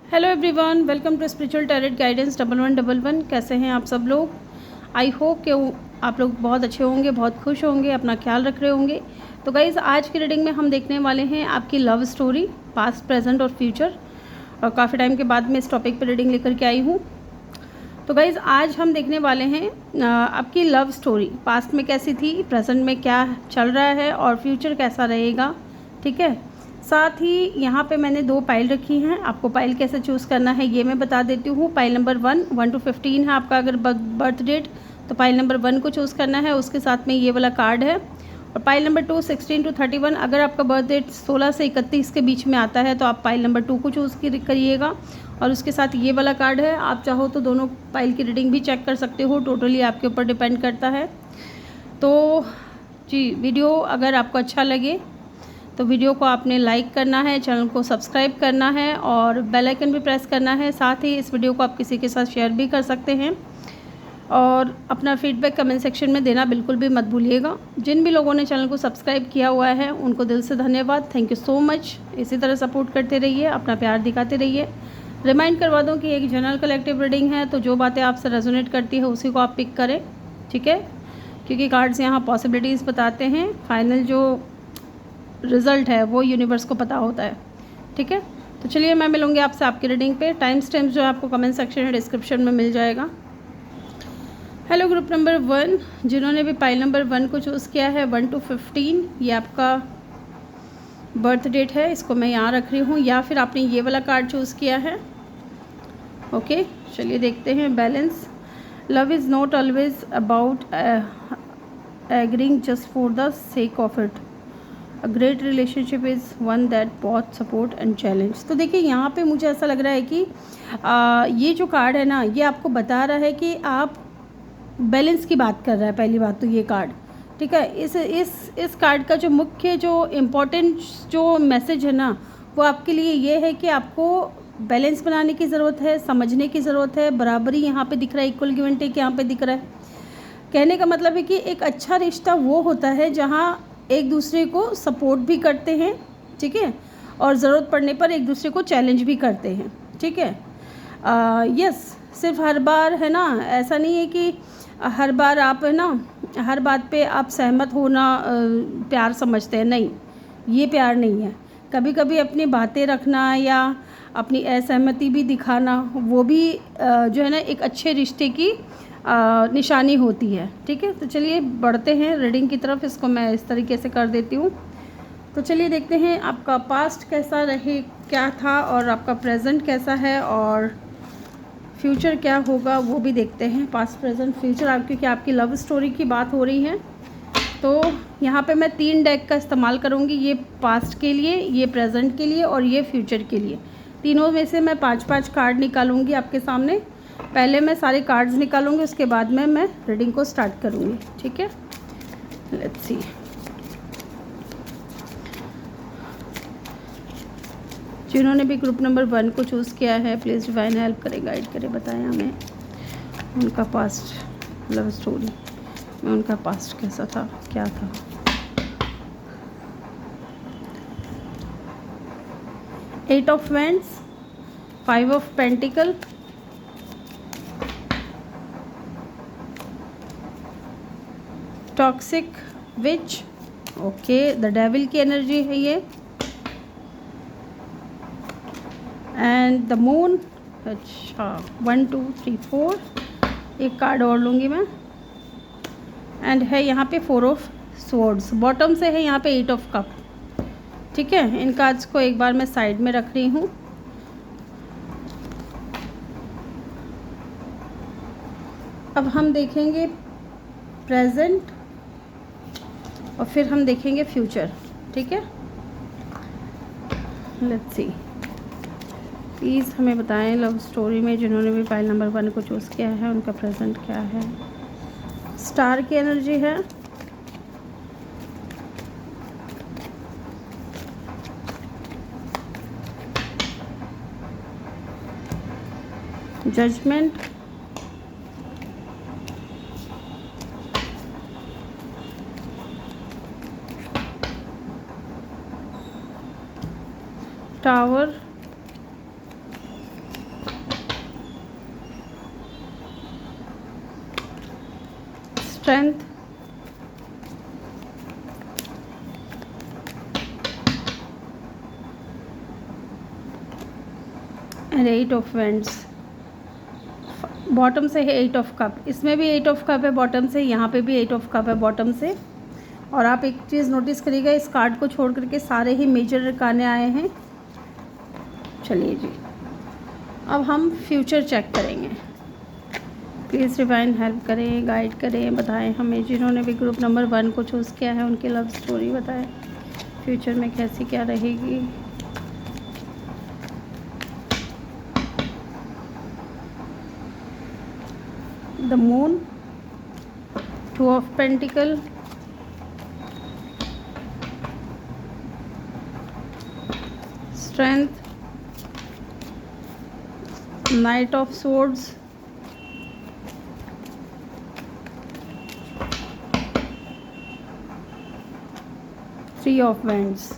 Hello everyone, welcome to spiritual tarot guidance 1111। कैसे हैं आप सब लोग? आई होप कि आप लोग बहुत अच्छे होंगे, बहुत खुश होंगे, अपना ख्याल रख रहे होंगे। तो गाइज़, आज की रीडिंग में हम देखने वाले हैं आपकी लव स्टोरी, पास्ट, प्रेजेंट और फ्यूचर। और काफ़ी टाइम के बाद मैं इस टॉपिक पर रीडिंग लेकर के आई हूँ। तो गाइज़, आज हम देखने वाले हैं आपकी लव स्टोरी पास्ट में कैसी थी, प्रेजेंट में क्या चल रहा है और फ्यूचर कैसा रहेगा। ठीक है, साथ ही यहाँ पे मैंने 2 पाइल रखी हैं। आपको पाइल कैसे चूज़ करना है ये मैं बता देती हूँ। पाइल नंबर 1 to 15 है आपका अगर बर्थ डेट, तो पाइल नंबर 1 को चूज़ करना है, उसके साथ में ये वाला कार्ड है। और पाइल नंबर 2 16 to 31, अगर आपका बर्थ डेट 16 से 31 के बीच में आता है तो आप पाइल नंबर 2 को चूज़ करिएगा। और उसके साथ ये वाला कार्ड है। आप चाहो तो दोनों पाइल की रीडिंग भी चेक कर सकते हो, टोटली आपके ऊपर डिपेंड करता है। तो जी, वीडियो अगर आपको अच्छा लगे तो वीडियो को आपने लाइक करना है, चैनल को सब्सक्राइब करना है और बेल आइकन भी प्रेस करना है। साथ ही इस वीडियो को आप किसी के साथ शेयर भी कर सकते हैं और अपना फीडबैक कमेंट सेक्शन में देना बिल्कुल भी मत भूलिएगा। जिन भी लोगों ने चैनल को सब्सक्राइब किया हुआ है उनको दिल से धन्यवाद, थैंक यू सो मच। इसी तरह सपोर्ट करते रहिए, अपना प्यार दिखाते रहिए। रिमाइंड करवा दूँ कि एक जनरल कलेक्टिव रीडिंग है, तो जो बातें आपसे रेजोनेट करती है उसी को आप पिक करें, ठीक है, क्योंकि कार्ड्स यहाँ पॉसिबिलिटीज़ बताते हैं, फाइनल जो रिज़ल्ट है वो यूनिवर्स को पता होता है। ठीक है, तो चलिए मैं मिलूँगी आपसे आपकी रीडिंग पे। टाइम स्टैम्प्स जो है आपको कमेंट सेक्शन या डिस्क्रिप्शन में मिल जाएगा। हेलो ग्रुप नंबर 1, जिन्होंने भी पाइल नंबर 1 को चूज़ किया है, 1 to 15 ये आपका बर्थ डेट है, इसको मैं यहाँ रख रही हूँ, या फिर आपने ये वाला कार्ड चूज़ किया है। ओके, चलिए देखते हैं। Balance. Love is not always about agreeing just for the sake of it. A great relationship is one that both support and challenge. तो देखिए, यहाँ पे मुझे ऐसा लग रहा है कि ये जो कार्ड है ना, ये आपको बता रहा है कि आप बैलेंस की बात कर रहा है। पहली बात तो ये कार्ड, ठीक है, इस कार्ड का जो मुख्य जो इम्पोर्टेंट जो मैसेज है ना, वो आपके लिए ये है कि आपको बैलेंस बनाने की ज़रूरत है, समझने की ज़रूरत है। बराबरी यहाँ पे दिख रहा है, इक्वल गिव एंड टेक यहाँ पे दिख रहा है। कहने का मतलब है कि एक अच्छा रिश्ता वो होता है जहाँ एक दूसरे को सपोर्ट भी करते हैं, ठीक है, और ज़रूरत पड़ने पर एक दूसरे को चैलेंज भी करते हैं। ठीक है, यस, सिर्फ हर बार है ना, ऐसा नहीं है कि हर बार आप है ना हर बात पे आप सहमत होना प्यार समझते हैं। नहीं, ये प्यार नहीं है। कभी कभी अपनी बातें रखना या अपनी असहमति भी दिखाना, वो भी जो है ना एक अच्छे रिश्ते की निशानी होती है। ठीक है, तो चलिए बढ़ते हैं रीडिंग की तरफ। इसको मैं इस तरीके से कर देती हूँ। तो चलिए देखते हैं आपका पास्ट कैसा रहे, क्या था, और आपका प्रेजेंट कैसा है और फ्यूचर क्या होगा वो भी देखते हैं। पास्ट, प्रेजेंट, फ्यूचर, आप क्योंकि आपकी लव स्टोरी की बात हो रही है तो यहाँ पे मैं 3 डेक का इस्तेमाल करूँगी। ये पास्ट के लिए, ये प्रेजेंट के लिए और ये फ्यूचर के लिए। तीनों में से मैं 5-5 कार्ड निकालूंगी आपके सामने। पहले मैं सारे कार्ड्स निकालूंगी, उसके बाद में मैं रीडिंग को स्टार्ट करूंगी। ठीक है, लेट्स सी। जिन्होंने भी ग्रुप नंबर 1 को चूज़ किया है, प्लीज़ डिवाइन हेल्प करे, गाइड करे, बताएं हमें उनका पास्ट लव स्टोरी में उनका पास्ट कैसा था, क्या था। Eight of wands, 5 of pentacle, toxic witch, okay, the devil की एनर्जी है ये, एंड द मून। अच्छा, 1 2 3 4, एक कार्ड और लूँगी मैं, एंड है यहाँ पे 4 ऑफ स्वॉर्ड्स। बॉटम से है यहाँ पे 8 ऑफ कप। ठीक है, इन कार्ड्स को एक बार मैं साइड में रख रही हूँ। अब हम देखेंगे प्रेजेंट और फिर हम देखेंगे फ्यूचर। ठीक है, लेट्स सी। प्लीज़ हमें बताएं लव स्टोरी में जिन्होंने भी पाइल नंबर 1 को चूज़ किया है उनका प्रेजेंट क्या है। स्टार की एनर्जी है, judgement, tower, strength, and 8 of wands. Bottom से है 8 ऑफ कप, इसमें भी 8 ऑफ कप है बॉटम से, यहाँ पे भी 8 ऑफ कप है बॉटम से। और आप एक चीज़ नोटिस करिएगा, इस कार्ड को छोड़ करके सारे ही मेजर अरकाने आए हैं। चलिए जी, अब हम फ्यूचर चेक करेंगे। प्लीज़ डिवाइन हेल्प करें, गाइड करें, बताएं हमें जिन्होंने भी ग्रुप नंबर 1 को चूज़ किया है उनकी लव स्टोरी बताएं, फ्यूचर में कैसी क्या रहेगी। The moon, 2 of pentacle, strength, night of swords, three of wands.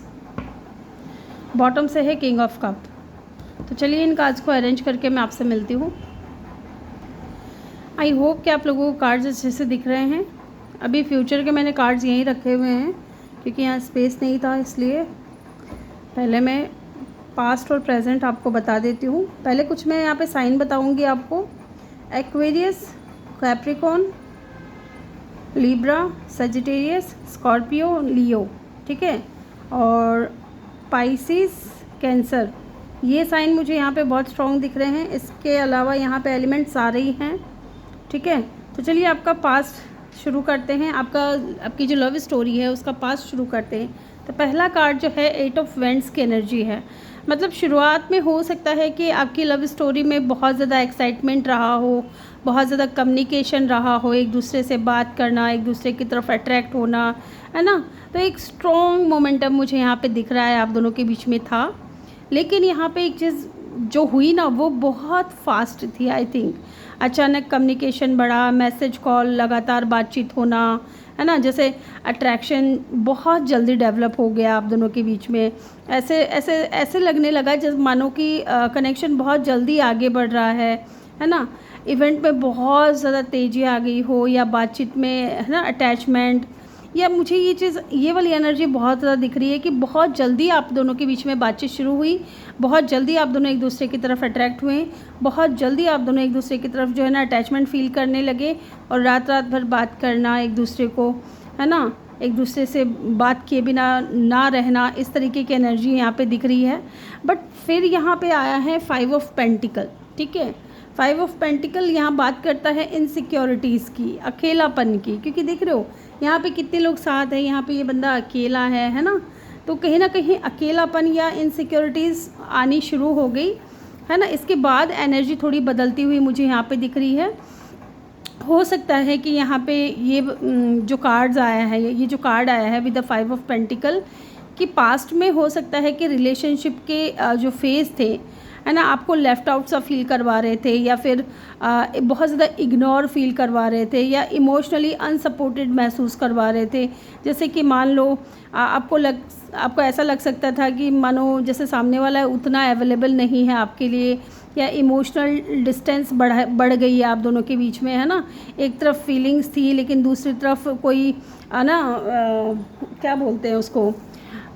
Bottom से है किंग ऑफ कप। तो चलिए इन कार्ड्स को अरेंज करके मैं आपसे मिलती हूँ। आई होप कि आप लोगों को कार्ड्स अच्छे से दिख रहे हैं। अभी फ्यूचर के मैंने कार्ड्स यहीं रखे हुए हैं क्योंकि यहाँ स्पेस नहीं था, इसलिए पहले मैं पास्ट और प्रेजेंट आपको बता देती हूँ। पहले कुछ मैं यहाँ पे साइन बताऊँगी आपको। Aquarius, Capricorn, Libra, Sagittarius, Scorpio, Leo, ठीक है, और पाइसिस, कैंसर। ये साइन मुझे यहाँ पे बहुत स्ट्रॉन्ग दिख रहे हैं। इसके अलावा यहाँ पे एलिमेंट्स सारे ही हैं, ठीक है। तो चलिए आपका पास्ट शुरू करते हैं, आपकी जो लव स्टोरी है उसका पास्ट शुरू करते हैं। तो पहला कार्ड जो है 8 ऑफ वेंड्स की एनर्जी है। मतलब शुरुआत में हो सकता है कि आपकी लव स्टोरी में बहुत ज़्यादा एक्साइटमेंट रहा हो, बहुत ज़्यादा कम्युनिकेशन रहा हो, एक दूसरे से बात करना, एक दूसरे की तरफ अट्रैक्ट होना, है ना। तो एक स्ट्रॉन्ग मोमेंटम मुझे यहाँ पे दिख रहा है आप दोनों के बीच में था। लेकिन यहाँ पे एक चीज़ जो हुई ना वो बहुत फास्ट थी। आई थिंक अचानक कम्युनिकेशन बढ़ा, मैसेज कॉल, लगातार बातचीत होना, है ना, जैसे अट्रैक्शन बहुत जल्दी डेवलप हो गया आप दोनों के बीच में। ऐसे ऐसे ऐसे लगने लगा जैसे मानो कि कनेक्शन बहुत जल्दी आगे बढ़ रहा है ना। इवेंट में बहुत ज़्यादा तेज़ी आ गई हो, या बातचीत में, है ना, अटैचमेंट, या मुझे ये वाली एनर्जी बहुत ज़्यादा दिख रही है कि बहुत जल्दी आप दोनों के बीच में बातचीत शुरू हुई, बहुत जल्दी आप दोनों एक दूसरे की तरफ अट्रैक्ट हुए, बहुत जल्दी आप दोनों एक दूसरे की तरफ जो है ना अटैचमेंट फील करने लगे, और रात रात भर बात करना एक दूसरे को, है ना, एक दूसरे से बात किए बिना ना रहना, इस तरीके की एनर्जी यहाँ पे दिख रही है। बट फिर यहाँ पे आया है 5 ऑफ पेंटिकल, ठीक है। 5 ऑफ पेंटिकल यहाँ बात करता है इनसिक्योरिटीज़ की, अकेलापन की, क्योंकि देख रहे हो यहाँ पे कितने लोग साथ हैं, यहाँ पे ये बंदा अकेला है ना। तो कहीं ना कहीं अकेलापन या इनसिक्योरिटीज़ आनी शुरू हो गई, है ना। इसके बाद एनर्जी थोड़ी बदलती हुई मुझे यहाँ पे दिख रही है। हो सकता है कि यहाँ पे ये जो कार्ड्स आया है, ये जो कार्ड आया है विद द 5 ऑफ पेंटिकल, कि पास्ट में हो सकता है कि रिलेशनशिप के जो फेज़ थे, है ना, आपको लेफ़्ट आउट सा फील करवा रहे थे, या फिर बहुत ज़्यादा इग्नोर फील करवा रहे थे, या इमोशनली अनसपोर्टेड महसूस करवा रहे थे। जैसे कि मान लो आपको ऐसा लग सकता था कि मानो जैसे सामने वाला उतना अवेलेबल नहीं है आपके लिए, या इमोशनल डिस्टेंस बढ़ गई है आप दोनों के बीच में, है ना। एक तरफ फीलिंग्स थी लेकिन दूसरी तरफ कोई ना क्या बोलते हैं उसको,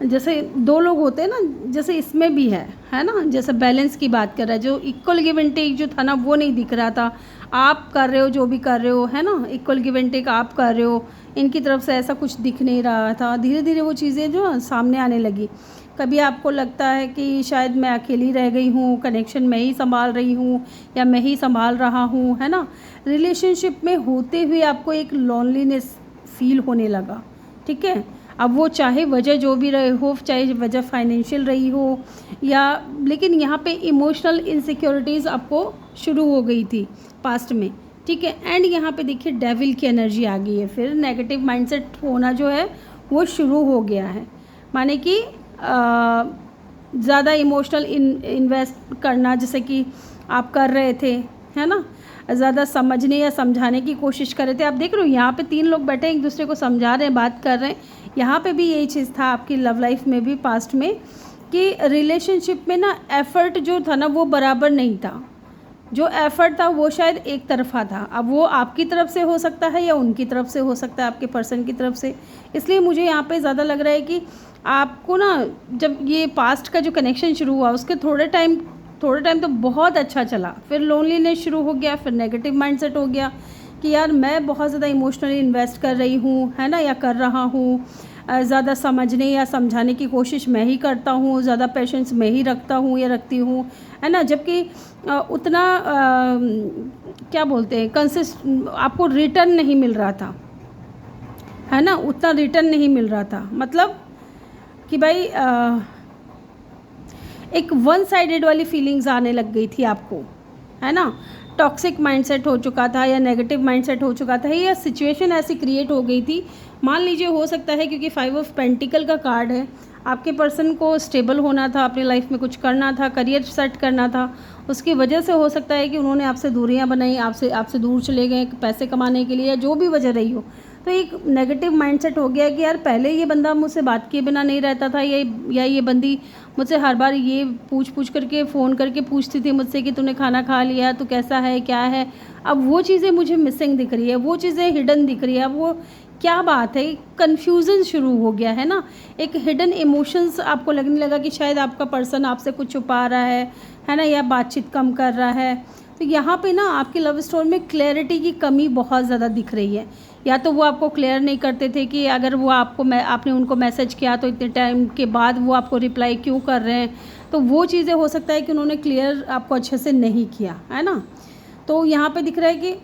जैसे दो लोग होते हैं ना, जैसे इसमें भी है ना, जैसे बैलेंस की बात कर रहा है, जो इक्वल गिव एंड टेक जो था ना वो नहीं दिख रहा था। आप कर रहे हो जो भी कर रहे हो, है ना, इक्वल गिव एंड टेक आप कर रहे हो, इनकी तरफ से ऐसा कुछ दिख नहीं रहा था। धीरे धीरे वो चीज़ें जो सामने आने लगी। कभी आपको लगता है कि शायद मैं अकेली रह गई हूँ, कनेक्शन मैं ही संभाल रही हूँ या मैं ही संभाल रहा हूँ, है ना। रिलेशनशिप में होते हुए आपको एक लोनलीनेस फील होने लगा, ठीक है। अब वो चाहे वजह जो भी रहे हो, चाहे वजह फाइनेंशियल रही हो, या लेकिन यहाँ पे इमोशनल इनसिक्योरिटीज़ आपको शुरू हो गई थी पास्ट में, ठीक है। एंड यहाँ पे देखिए डेविल की एनर्जी आ गई है, फिर नेगेटिव माइंडसेट होना जो है वो शुरू हो गया है। माने कि ज़्यादा इमोशनल इन्वेस्ट करना जैसे कि आप कर रहे थे, है ना, ज़्यादा समझने या समझाने की कोशिश कर रहे थे। आप देख रहे हो यहाँ पे 3 लोग बैठे एक दूसरे को समझा रहे हैं, बात कर रहे हैं। यहाँ पे भी यही चीज़ था आपकी लव लाइफ में भी पास्ट में, कि रिलेशनशिप में ना एफ़र्ट जो था ना वो बराबर नहीं था, जो एफ़र्ट था वो शायद एक तरफ़ा था। अब वो आपकी तरफ से हो सकता है या उनकी तरफ से हो सकता है, आपके पर्सन की तरफ से। इसलिए मुझे यहाँ पे ज़्यादा लग रहा है कि आपको ना, जब ये पास्ट का जो कनेक्शन शुरू हुआ उसके थोड़े टाइम तो बहुत अच्छा चला, फिर लोनलीनेस शुरू हो गया, फिर नेगेटिव माइंडसेट हो गया कि यार मैं बहुत ज़्यादा इमोशनली इन्वेस्ट कर रही हूँ, है ना, या कर रहा हूँ, ज़्यादा समझने या समझाने की कोशिश मैं ही करता हूँ, ज़्यादा पेशेंस मैं ही रखता हूँ या रखती हूँ, है ना, जबकि उतना क्या बोलते हैं, आपको रिटर्न नहीं मिल रहा था, है ना, उतना रिटर्न नहीं मिल रहा था। मतलब कि भाई एक वन साइडेड वाली फीलिंग्स आने लग गई थी आपको, है ना, टॉक्सिक माइंडसेट हो चुका था या नेगेटिव माइंडसेट हो चुका था, या सिचुएशन ऐसी क्रिएट हो गई थी। मान लीजिए हो सकता है क्योंकि 5 ऑफ पेंटिकल का कार्ड है, आपके पर्सन को स्टेबल होना था, अपनी लाइफ में कुछ करना था, करियर सेट करना था, उसकी वजह से हो सकता है कि उन्होंने आपसे दूरियां बनाई, आपसे दूर चले गए पैसे कमाने के लिए, या जो भी वजह रही हो। तो एक नेगेटिव माइंडसेट हो गया कि यार पहले ये बंदा मुझसे बात किए बिना नहीं रहता था, या ये बंदी मुझसे हर बार ये पूछ करके फ़ोन करके पूछती थी मुझसे कि तूने खाना खा लिया, तू कैसा है, क्या है। अब वो चीज़ें मुझे मिसिंग दिख रही है, वो चीज़ें हिडन दिख रही है। अब वो क्या बात है, कन्फ्यूज़न शुरू हो गया है ना, एक हिडन इमोशंस आपको लगने लगा कि शायद आपका पर्सन आपसे कुछ छुपा रहा है ना, या बातचीत कम कर रहा है। तो यहाँ पे ना आपकी लव स्टोरी में क्लैरिटी की कमी बहुत ज़्यादा दिख रही है। या तो वो आपको क्लियर नहीं करते थे कि अगर वो आपने उनको मैसेज किया तो इतने टाइम के बाद वो आपको रिप्लाई क्यों कर रहे हैं, तो वो चीज़ें हो सकता है कि उन्होंने क्लियर आपको अच्छे से नहीं किया, है ना। तो यहाँ पे दिख रहा है कि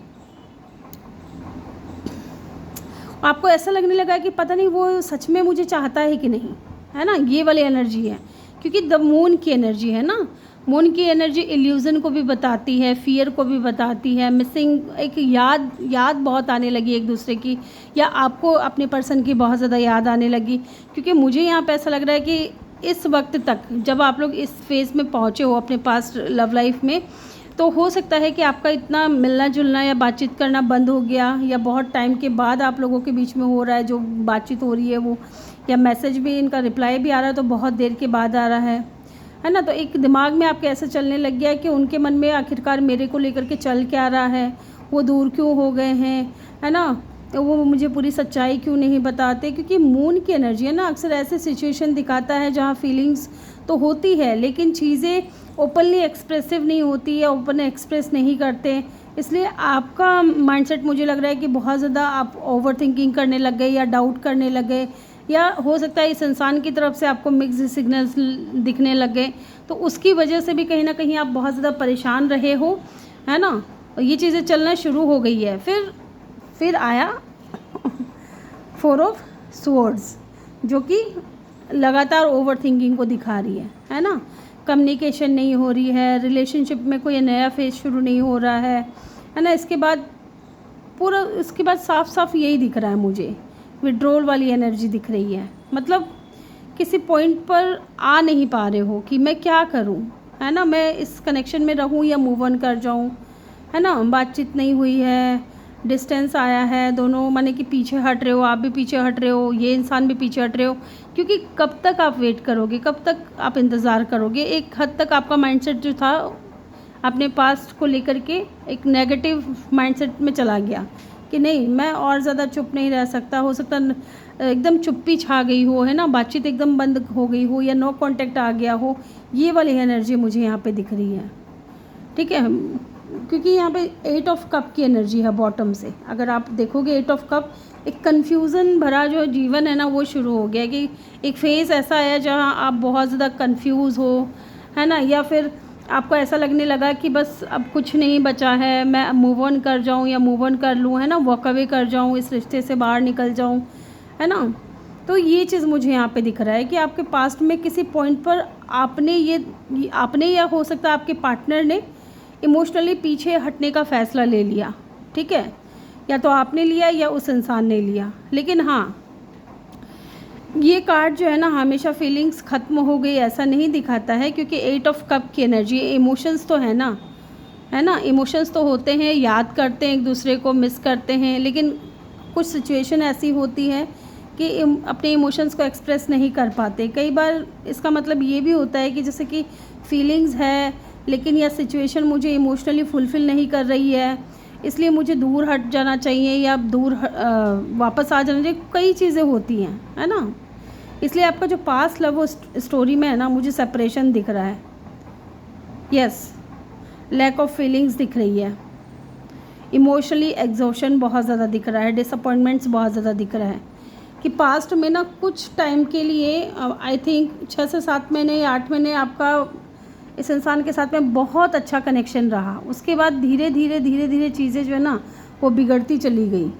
आपको ऐसा लगने लगा कि पता नहीं वो सच में मुझे चाहता है कि नहीं, है ना, ये वाली एनर्जी है। क्योंकि द मून की एनर्जी है ना, मून की एनर्जी इल्यूज़न को भी बताती है, फियर को भी बताती है, मिसिंग, एक याद बहुत आने लगी एक दूसरे की, या आपको अपने पर्सन की बहुत ज़्यादा याद आने लगी। क्योंकि मुझे यहाँ पे ऐसा लग रहा है कि इस वक्त तक जब आप लोग इस फेज़ में पहुँचे हो अपने पास्ट लव लाइफ में, तो हो सकता है कि आपका इतना मिलना जुलना या बातचीत करना बंद हो गया, या बहुत टाइम के बाद आप लोगों के बीच में हो रहा है जो बातचीत हो रही है वो, या मैसेज भी इनका रिप्लाई भी आ रहा है तो बहुत देर के बाद आ रहा है ना। तो एक दिमाग में आपके ऐसे चलने लग गया कि उनके मन में आखिरकार मेरे को लेकर के चल क्या रहा है, वो दूर क्यों हो गए हैं, है ना, वो मुझे पूरी सच्चाई क्यों नहीं बताते। क्योंकि मून की एनर्जी है ना, अक्सर ऐसे सिचुएशन दिखाता है जहाँ फीलिंग्स तो होती है लेकिन चीज़ें ओपनली एक्सप्रेसिव नहीं होती है, ओपन एक्सप्रेस नहीं करते। इसलिए आपका माइंडसेट मुझे लग रहा है कि बहुत ज़्यादा आप ओवर थिंकिंग करने लग गए या डाउट करने लग गए, या हो सकता है इस इंसान की तरफ से आपको मिक्स सिग्नल्स दिखने लग गए, तो उसकी वजह से भी कहीं ना कहीं आप बहुत ज़्यादा परेशान रहे हो, है ना। और ये चीज़ें चलना शुरू हो गई है। फिर आया 4 ऑफ स्वॉर्ड्स, जो कि लगातार ओवर थिंकिंग को दिखा रही है ना। कम्युनिकेशन नहीं हो रही है, रिलेशनशिप में कोई नया फेज शुरू नहीं हो रहा है ना। इसके बाद साफ साफ यही दिख रहा है मुझे, विड्रॉल वाली एनर्जी दिख रही है। मतलब किसी पॉइंट पर आ नहीं पा रहे हो कि मैं क्या करूं, है ना, मैं इस कनेक्शन में रहूं या मूव ऑन कर जाऊं, है ना। बातचीत नहीं हुई है, डिस्टेंस आया है, दोनों माने कि पीछे हट रहे हो, आप भी पीछे हट रहे हो, ये इंसान भी पीछे हट रहे हो। क्योंकि कब तक आप वेट करोगे, कब तक आप इंतज़ार करोगे। एक हद तक आपका माइंडसेट जो था अपने पास्ट को लेकर के एक नेगेटिव माइंडसेट में चला गया कि नहीं, मैं और ज़्यादा चुप नहीं रह सकता। हो सकता एकदम चुप्पी छा गई हो, है ना, बातचीत एकदम बंद हो गई हो, या नो कांटेक्ट आ गया हो। ये वाली एनर्जी मुझे यहाँ पे दिख रही है, ठीक है। क्योंकि यहाँ पे 8 ऑफ कप की एनर्जी है बॉटम से। अगर आप देखोगे 8 ऑफ कप, एक कन्फ्यूज़न भरा जो जीवन है ना वो शुरू हो गया कि एक फेज़ ऐसा है जहाँ आप बहुत ज़्यादा कन्फ्यूज़ हो, है ना, या फिर आपको ऐसा लगने लगा कि बस अब कुछ नहीं बचा है, मैं मूव ऑन कर जाऊँ या मूव ऑन कर लूँ, है ना, वॉक अवे कर जाऊँ, इस रिश्ते से बाहर निकल जाऊँ, है ना। तो ये चीज़ मुझे यहाँ पे दिख रहा है कि आपके पास्ट में किसी पॉइंट पर आपने या हो सकता है आपके पार्टनर ने इमोशनली पीछे हटने का फ़ैसला ले लिया, ठीक है, या तो आपने लिया या उस इंसान ने लिया। लेकिन हाँ, ये कार्ड जो है ना हमेशा फीलिंग्स ख़त्म हो गई ऐसा नहीं दिखाता है, क्योंकि 8 ऑफ कप की एनर्जी, इमोशंस तो है ना, इमोशंस तो होते हैं, याद करते हैं, एक दूसरे को मिस करते हैं। लेकिन कुछ सिचुएशन ऐसी होती है कि अपने इमोशंस को एक्सप्रेस नहीं कर पाते। कई बार इसका मतलब ये भी होता है कि जैसे कि फीलिंग्स है लेकिन यह सिचुएशन मुझे इमोशनली फुलफ़िल नहीं कर रही है, इसलिए मुझे दूर हट जाना चाहिए या दूर वापस आ जाना चाहिए। कई चीज़ें होती हैं, है ना। इसलिए आपका जो पास्ट लव स्टोरी में है ना, मुझे सेपरेशन दिख रहा है। यस, लैक ऑफ फीलिंग्स दिख रही है, इमोशनली एग्जॉशन बहुत ज़्यादा दिख रहा है, डिसअपॉइंटमेंट्स बहुत ज़्यादा दिख रहा है कि पास्ट में ना कुछ टाइम के लिए आई थिंक 6 से 7 महीने या 8 महीने आपका इस इंसान के साथ में बहुत अच्छा कनेक्शन रहा। उसके बाद धीरे धीरे चीज़ें जो है ना वो बिगड़ती चली गई,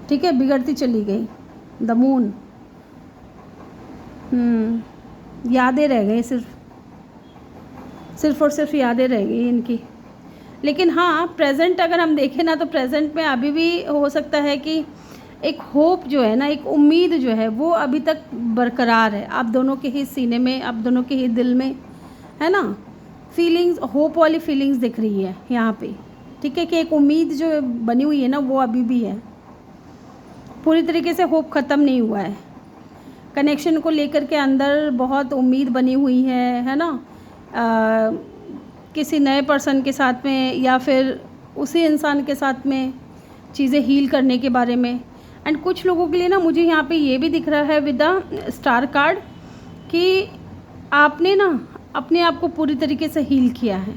ठीक है, बिगड़ती चली गई। द मून, यादें रह गई, सिर्फ और सिर्फ यादें रह गई इनकी। लेकिन हाँ, प्रेजेंट अगर हम देखें ना, तो प्रेजेंट में अभी भी हो सकता है कि एक होप जो है ना, एक उम्मीद जो है वो अभी तक बरकरार है आप दोनों के ही सीने में, आप दोनों के ही दिल में, है ना। फीलिंग्स, होप वाली फीलिंग्स दिख रही है यहाँ पे, ठीक है, कि एक उम्मीद जो बनी हुई है ना वो अभी भी है। पूरी तरीके से होप ख़त्म नहीं हुआ है, कनेक्शन को लेकर के अंदर बहुत उम्मीद बनी हुई है ना। किसी नए पर्सन के साथ में या फिर उसी इंसान के साथ में चीज़ें हील करने के बारे में। एंड कुछ लोगों के लिए ना मुझे यहाँ पे ये भी दिख रहा है विद द स्टार कार्ड कि आपने ना अपने आप को पूरी तरीके से हील किया है,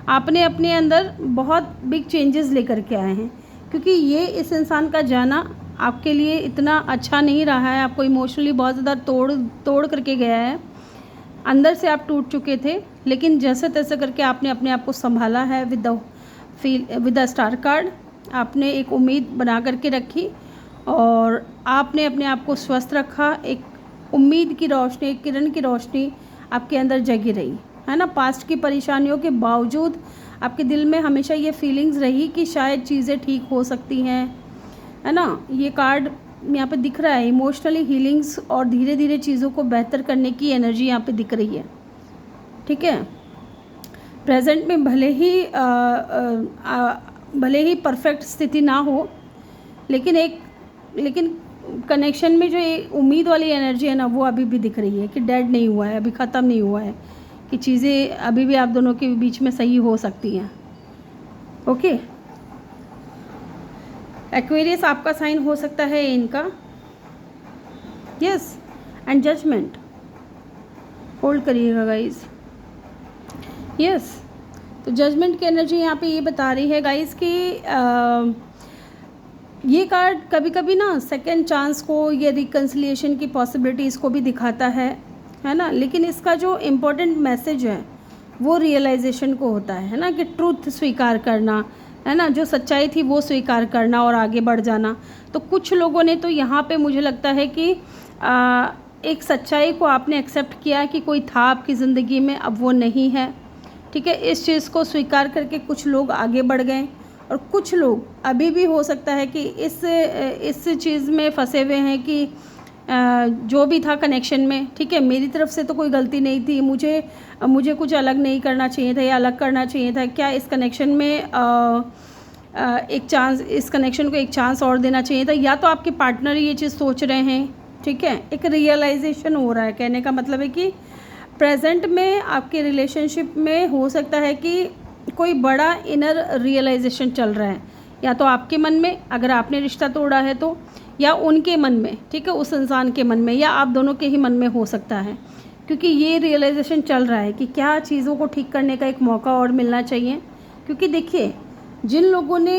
आपने अपने अंदर बहुत बिग चेंजेस लेकर के आए हैं, क्योंकि ये इस इंसान का जाना आपके लिए इतना अच्छा नहीं रहा है। आपको इमोशनली बहुत ज़्यादा तोड़ करके गया है, अंदर से आप टूट चुके थे, लेकिन जैसे तैसे करके आपने अपने आप को संभाला है विद द स्टार कार्ड। आपने एक उम्मीद बना करके रखी और आपने अपने आप को स्वस्थ रखा। एक उम्मीद की रोशनी, एक किरण की रोशनी आपके अंदर जगी रही, है ना। पास्ट की परेशानियों के बावजूद आपके दिल में हमेशा ये फीलिंग्स रही कि शायद चीज़ें ठीक हो सकती हैं, है ना। ये कार्ड यहाँ पे दिख रहा है, इमोशनली हीलिंग्स और धीरे धीरे चीज़ों को बेहतर करने की एनर्जी यहाँ पे दिख रही है, ठीक है। प्रेजेंट में भले ही परफेक्ट स्थिति ना हो, लेकिन कनेक्शन में जो ये उम्मीद वाली एनर्जी है ना वो अभी भी दिख रही है कि डेड नहीं हुआ है, अभी ख़त्म नहीं हुआ है, कि चीज़ें अभी भी आप दोनों के बीच में सही हो सकती हैं। ओके, एक्वेरियस आपका साइन हो सकता है इनका। यस, एंड जजमेंट होल्ड करिएगा गाइस। यस, तो जजमेंट की एनर्जी यहाँ पे ये बता रही है गाइस कि ये कार्ड कभी कभी ना सेकंड चांस को, ये रिकन्सिलिएशन की पॉसिबिलिटीज़ को भी दिखाता है ना। लेकिन इसका जो इम्पोर्टेंट मैसेज है वो रियलाइजेशन को होता है ना, कि ट्रूथ स्वीकार करना, है ना, जो सच्चाई थी वो स्वीकार करना और आगे बढ़ जाना। तो कुछ लोगों ने तो यहाँ पे मुझे लगता है कि एक सच्चाई को आपने एक्सेप्ट किया कि कोई था आपकी ज़िंदगी में, अब वो नहीं है, ठीक है। इस चीज़ को स्वीकार करके कुछ लोग आगे बढ़ गए और कुछ लोग अभी भी हो सकता है कि इस चीज़ में फंसे हुए हैं कि जो भी था कनेक्शन में, ठीक है, मेरी तरफ से तो कोई गलती नहीं थी, मुझे कुछ अलग नहीं करना चाहिए था या अलग करना चाहिए था, क्या इस कनेक्शन में एक चांस, इस कनेक्शन को एक चांस और देना चाहिए था, या तो आपके पार्टनर ये चीज़ सोच रहे हैं, ठीक है। एक रियलाइजेशन हो रहा है, कहने का मतलब है कि प्रेजेंट में आपके रिलेशनशिप में हो सकता है कि कोई बड़ा इनर रियलाइजेशन चल रहा है, या तो आपके मन में अगर आपने रिश्ता तोड़ा है तो, या उनके मन में, ठीक है, उस इंसान के मन में, या आप दोनों के ही मन में हो सकता है, क्योंकि ये रियलाइजेशन चल रहा है कि क्या चीज़ों को ठीक करने का एक मौका और मिलना चाहिए। क्योंकि देखिए, जिन लोगों ने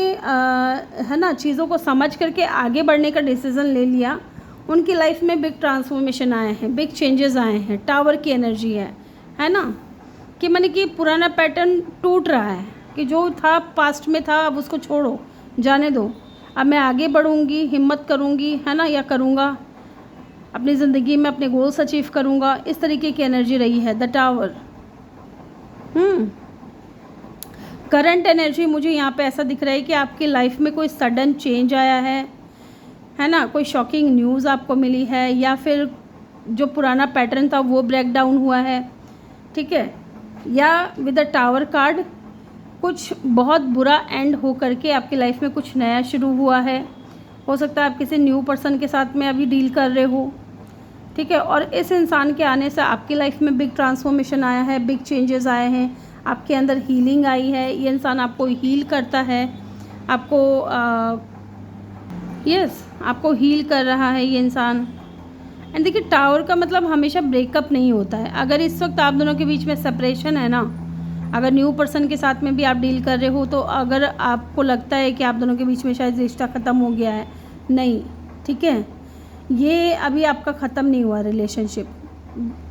है ना चीज़ों को समझ करके आगे बढ़ने का डिसीज़न ले लिया, उनकी लाइफ में बिग ट्रांसफॉर्मेशन आए हैं, बिग चेंजेस आए हैं, टावर की एनर्जी है ना, कि माने कि पुराना पैटर्न टूट रहा है, कि जो था पास्ट में था अब उसको छोड़ो, जाने दो, अब मैं आगे बढ़ूँगी, हिम्मत करूँगी, है ना, या करूँगा अपनी ज़िंदगी में, अपने गोल्स अचीव करूँगा। इस तरीके की एनर्जी रही है द टावर। करंट एनर्जी मुझे यहाँ पे ऐसा दिख रहा है कि आपकी लाइफ में कोई सडन चेंज आया है ना, कोई शॉकिंग न्यूज़ आपको मिली है, या फिर जो पुराना पैटर्न था वो ब्रेक डाउन हुआ है, ठीक है, या विद द टावर कार्ड कुछ बहुत बुरा एंड हो करके आपकी लाइफ में कुछ नया शुरू हुआ है। हो सकता है आप किसी न्यू पर्सन के साथ में अभी डील कर रहे हो, ठीक है। और इस इंसान के आने से आपकी लाइफ में बिग ट्रांसफॉर्मेशन आया है, बिग चेंजेस आए हैं, आपके अंदर हीलिंग आई है। ये इंसान आपको हील करता है, आपको आपको हील कर रहा है ये इंसान। एंड देखिए, टावर का मतलब हमेशा ब्रेकअप नहीं होता है। अगर इस वक्त आप दोनों के बीच में सेपरेशन है ना, अगर न्यू पर्सन के साथ में भी आप डील कर रहे हो, तो अगर आपको लगता है कि आप दोनों के बीच में शायद रिश्ता ख़त्म हो गया है, नहीं, ठीक है, ये अभी आपका ख़त्म नहीं हुआ रिलेशनशिप।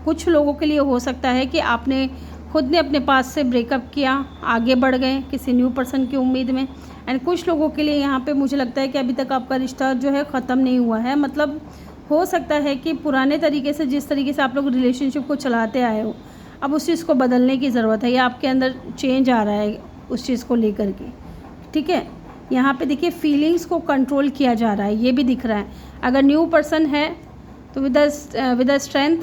कुछ लोगों के लिए हो सकता है कि आपने खुद ने अपने पास से ब्रेकअप किया, आगे बढ़ गए किसी न्यू पर्सन की उम्मीद में। एंड कुछ लोगों के लिए यहाँ पे मुझे लगता है कि अभी तक आपका रिश्ता जो है ख़त्म नहीं हुआ है। मतलब हो सकता है कि पुराने तरीके से, जिस तरीके से आप लोग रिलेशनशिप को चलाते आए हो, अब उस चीज़ को बदलने की ज़रूरत है, या आपके अंदर चेंज आ रहा है उस चीज़ को लेकर के, ठीक है। यहाँ पे देखिए, फीलिंग्स को कंट्रोल किया जा रहा है, ये भी दिख रहा है। अगर न्यू पर्सन है तो विद अ स्ट्रेंथ,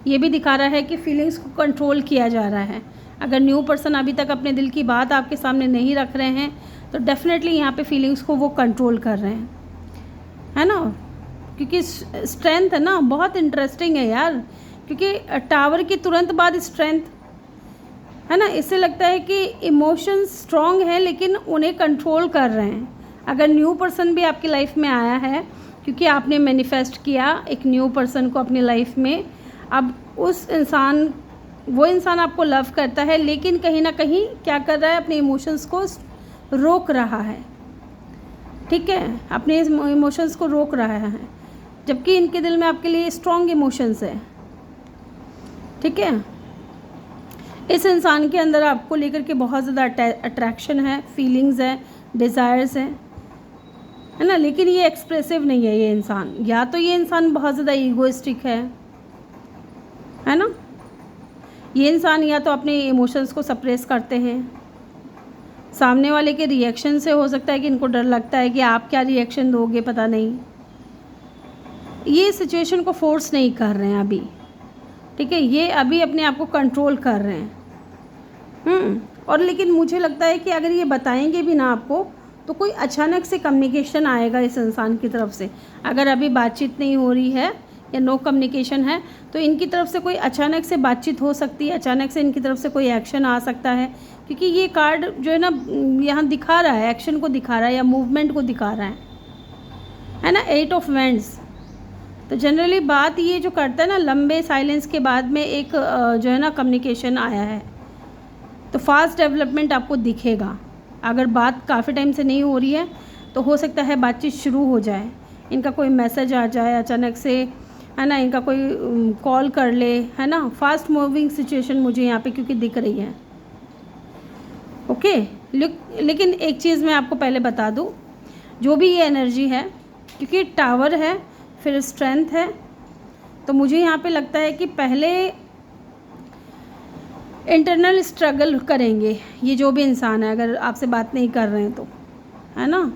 ये भी दिखा रहा है कि फीलिंग्स को कंट्रोल किया जा रहा है। अगर न्यू पर्सन अभी तक अपने दिल की बात आपके सामने नहीं रख रहे हैं, तो डेफिनेटली यहाँ पे फीलिंग्स को वो कंट्रोल कर रहे हैं, है ना। क्योंकि स्ट्रेंथ है ना, बहुत इंटरेस्टिंग है यार, क्योंकि टावर की तुरंत बाद स्ट्रेंथ है ना। इससे लगता है कि इमोशंस स्ट्रॉन्ग हैं लेकिन उन्हें कंट्रोल कर रहे हैं। अगर न्यू पर्सन भी आपकी लाइफ में आया है, क्योंकि आपने मैनिफेस्ट किया एक न्यू पर्सन को अपनी लाइफ में, अब वो इंसान आपको लव करता है, लेकिन कहीं ना कहीं क्या कर रहा है, अपने इमोशंस को रोक रहा है, ठीक है, अपने इमोशंस को रोक रहा है, जबकि इनके दिल में आपके लिए स्ट्रॉन्ग इमोशंस है, ठीक है। इस इंसान के अंदर आपको लेकर के बहुत ज़्यादा अट्रैक्शन है, फीलिंग्स है, डिज़ायर्स है ना, लेकिन ये एक्सप्रेसिव नहीं है ये इंसान। या तो ये इंसान बहुत ज़्यादा ईगोइस्टिक है ना, ये इंसान या तो अपने इमोशंस को सप्रेस करते हैं, सामने वाले के रिएक्शन से हो सकता है कि इनको डर लगता है कि आप क्या रिएक्शन दोगे, पता नहीं। ये सिचुएशन को फोर्स नहीं कर रहे हैं अभी, ठीक है, ये अभी अपने आप को कंट्रोल कर रहे हैं। और लेकिन मुझे लगता है कि अगर ये बताएंगे भी ना आपको, तो कोई अचानक से कम्युनिकेशन आएगा इस इंसान की तरफ से। अगर अभी बातचीत नहीं हो रही है या नो कम्युनिकेशन है, तो इनकी तरफ से कोई अचानक से बातचीत हो सकती है, अचानक से इनकी तरफ से कोई एक्शन आ सकता है, क्योंकि ये कार्ड जो है ना यहाँ दिखा रहा है, एक्शन को दिखा रहा है या मूवमेंट को दिखा रहा है ना। 8 ऑफ वैंड्स, तो जनरली बात ये जो करता है ना, लंबे साइलेंस के बाद में एक जो है ना कम्युनिकेशन आया है, तो फास्ट डेवलपमेंट आपको दिखेगा। अगर बात काफ़ी टाइम से नहीं हो रही है, तो हो सकता है बातचीत शुरू हो जाए, इनका कोई मैसेज आ जाए अचानक से, है ना, इनका कोई कॉल कर ले, है ना। फास्ट मूविंग सिचुएशन मुझे यहाँ पे क्योंकि दिख रही है, ओके। लेकिन एक चीज़ मैं आपको पहले बता दूँ, जो भी ये एनर्जी है, क्योंकि टावर है फिर स्ट्रेंथ है, तो मुझे यहाँ पे लगता है कि पहले इंटरनल स्ट्रगल करेंगे ये जो भी इंसान है, अगर आपसे बात नहीं कर रहे हैं तो, है ना।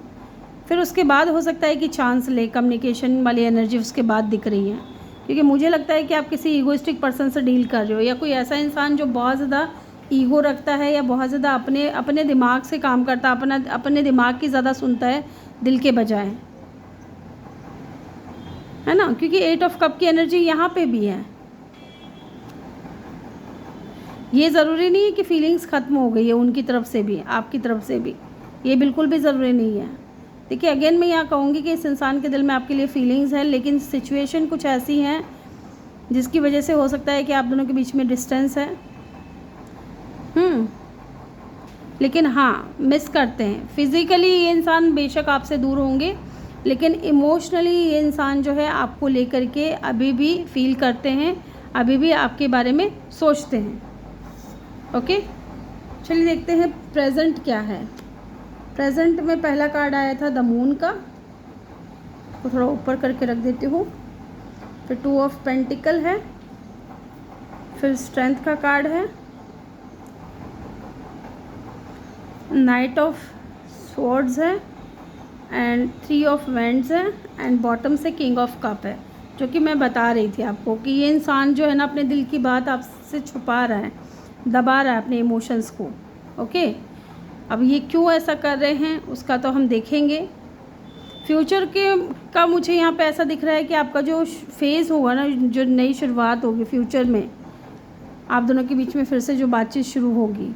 फिर उसके बाद हो सकता है कि चांस ले, कम्युनिकेशन वाली एनर्जी उसके बाद दिख रही है, क्योंकि मुझे लगता है कि आप किसी ईगोइस्टिक पर्सन से डील कर रहे हो, या कोई ऐसा इंसान जो बहुत ज़्यादा ईगो रखता है या बहुत ज़्यादा अपने दिमाग से काम करता है, अपने दिमाग की ज़्यादा सुनता है दिल के बजाय, है ना। क्योंकि 8 ऑफ कप की एनर्जी यहाँ पे भी है। ये ज़रूरी नहीं है कि फीलिंग्स ख़त्म हो गई है उनकी तरफ से भी, आपकी तरफ से भी, ये बिल्कुल भी ज़रूरी नहीं है। देखिए, अगेन मैं यहाँ कहूँगी कि इस इंसान के दिल में आपके लिए फीलिंग्स है, लेकिन सिचुएशन कुछ ऐसी हैं जिसकी वजह से हो सकता है कि आप दोनों के बीच में डिस्टेंस है। लेकिन हाँ, मिस करते हैं। फिज़िकली ये इंसान बेशक आपसे दूर होंगे, लेकिन इमोशनली ये इंसान जो है आपको लेकर के अभी भी फील करते हैं, अभी भी आपके बारे में सोचते हैं, ओके। चलिए देखते हैं प्रेजेंट क्या है। प्रेजेंट में पहला कार्ड आया था द मून का, तो थोड़ा ऊपर करके रख देती हूँ। फिर 2 ऑफ पेंटिकल है, फिर स्ट्रेंथ का कार्ड है, नाइट ऑफ स्वॉर्ड्स है, एंड 3 ऑफ वैंड्स है, एंड बॉटम से किंग ऑफ कप है। जो कि मैं बता रही थी आपको कि ये इंसान जो है ना अपने दिल की बात आपसे छुपा रहा है, दबा रहा है अपने इमोशंस को, ओके। अब ये क्यों ऐसा कर रहे हैं उसका तो हम देखेंगे। फ्यूचर के का मुझे यहाँ पे ऐसा दिख रहा है कि आपका जो फेज़ होगा ना, जो नई शुरुआत होगी फ्यूचर में आप दोनों के बीच में फिर से जो बातचीत शुरू होगी,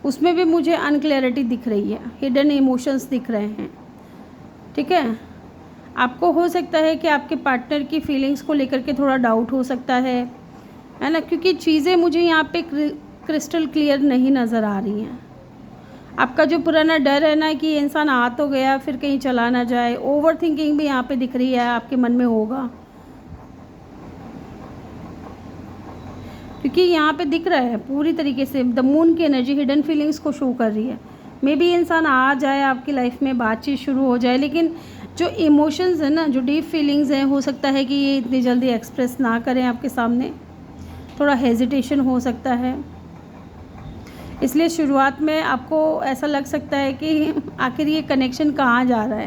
उसमें भी मुझे अनक्लैरिटी दिख रही है, हिडन इमोशंस दिख रहे हैं। ठीक है, आपको हो सकता है कि आपके पार्टनर की फीलिंग्स को लेकर के थोड़ा डाउट हो सकता है ना, क्योंकि चीज़ें मुझे यहाँ पे क्रिस्टल क्लियर नहीं नज़र आ रही हैं। आपका जो पुराना डर है ना कि ये इंसान आ तो गया फिर कहीं चला ना जाए, ओवर थिंकिंग भी यहाँ पे दिख रही है, आपके मन में होगा, क्योंकि यहाँ पे दिख रहा है पूरी तरीके से द मून की एनर्जी हिडन फीलिंग्स को शो कर रही है। मे बी इंसान आ जाए आपकी लाइफ में, बातचीत शुरू हो जाए, लेकिन जो इमोशंस है ना, जो डीप फीलिंग्स हैं, हो सकता है कि ये इतनी जल्दी एक्सप्रेस ना करें आपके सामने, थोड़ा हेजिटेशन हो सकता है। इसलिए शुरुआत में आपको ऐसा लग सकता है कि आखिर ये कनेक्शन कहाँ जा रहा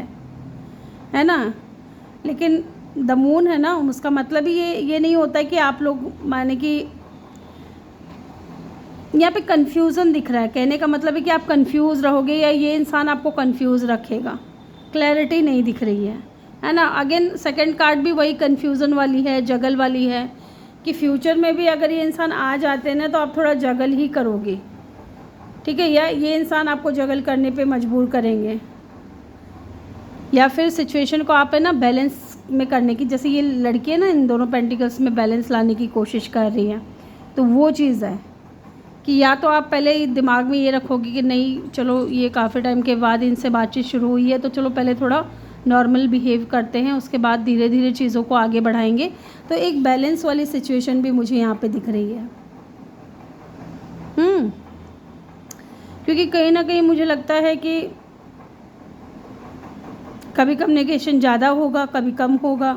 है ना। लेकिन द मून है ना, उसका मतलब ही ये नहीं होता है कि आप लोग, माने कि यहाँ पे कन्फ्यूज़न दिख रहा है, कहने का मतलब है कि आप कंफ्यूज रहोगे या ये इंसान आपको कंफ्यूज रखेगा, क्लैरिटी नहीं दिख रही है ना। अगेन सेकंड कार्ड भी वही कन्फ्यूज़न वाली है, जगल वाली है, कि फ्यूचर में भी अगर ये इंसान आ जाते हैं ना तो आप थोड़ा जगल ही करोगे। ठीक है, या ये इंसान आपको जगल करने पे मजबूर करेंगे, या फिर सिचुएशन को आप है ना बैलेंस में करने की, जैसे ये लड़की है ना इन दोनों पेंटिकल्स में बैलेंस लाने की कोशिश कर रही है, तो वो चीज़ है कि या तो आप पहले दिमाग में ये रखोगे कि नहीं चलो ये काफ़ी टाइम के बाद इनसे बातचीत शुरू हुई है तो चलो पहले थोड़ा नॉर्मल बिहेव करते हैं, उसके बाद धीरे धीरे चीज़ों को आगे बढ़ाएंगे। तो एक बैलेंस वाली सिचुएशन भी मुझे यहाँ पे दिख रही है। क्योंकि कहीं ना कहीं मुझे लगता है कि कभी कम्युनिकेशन ज़्यादा होगा, कभी कम होगा,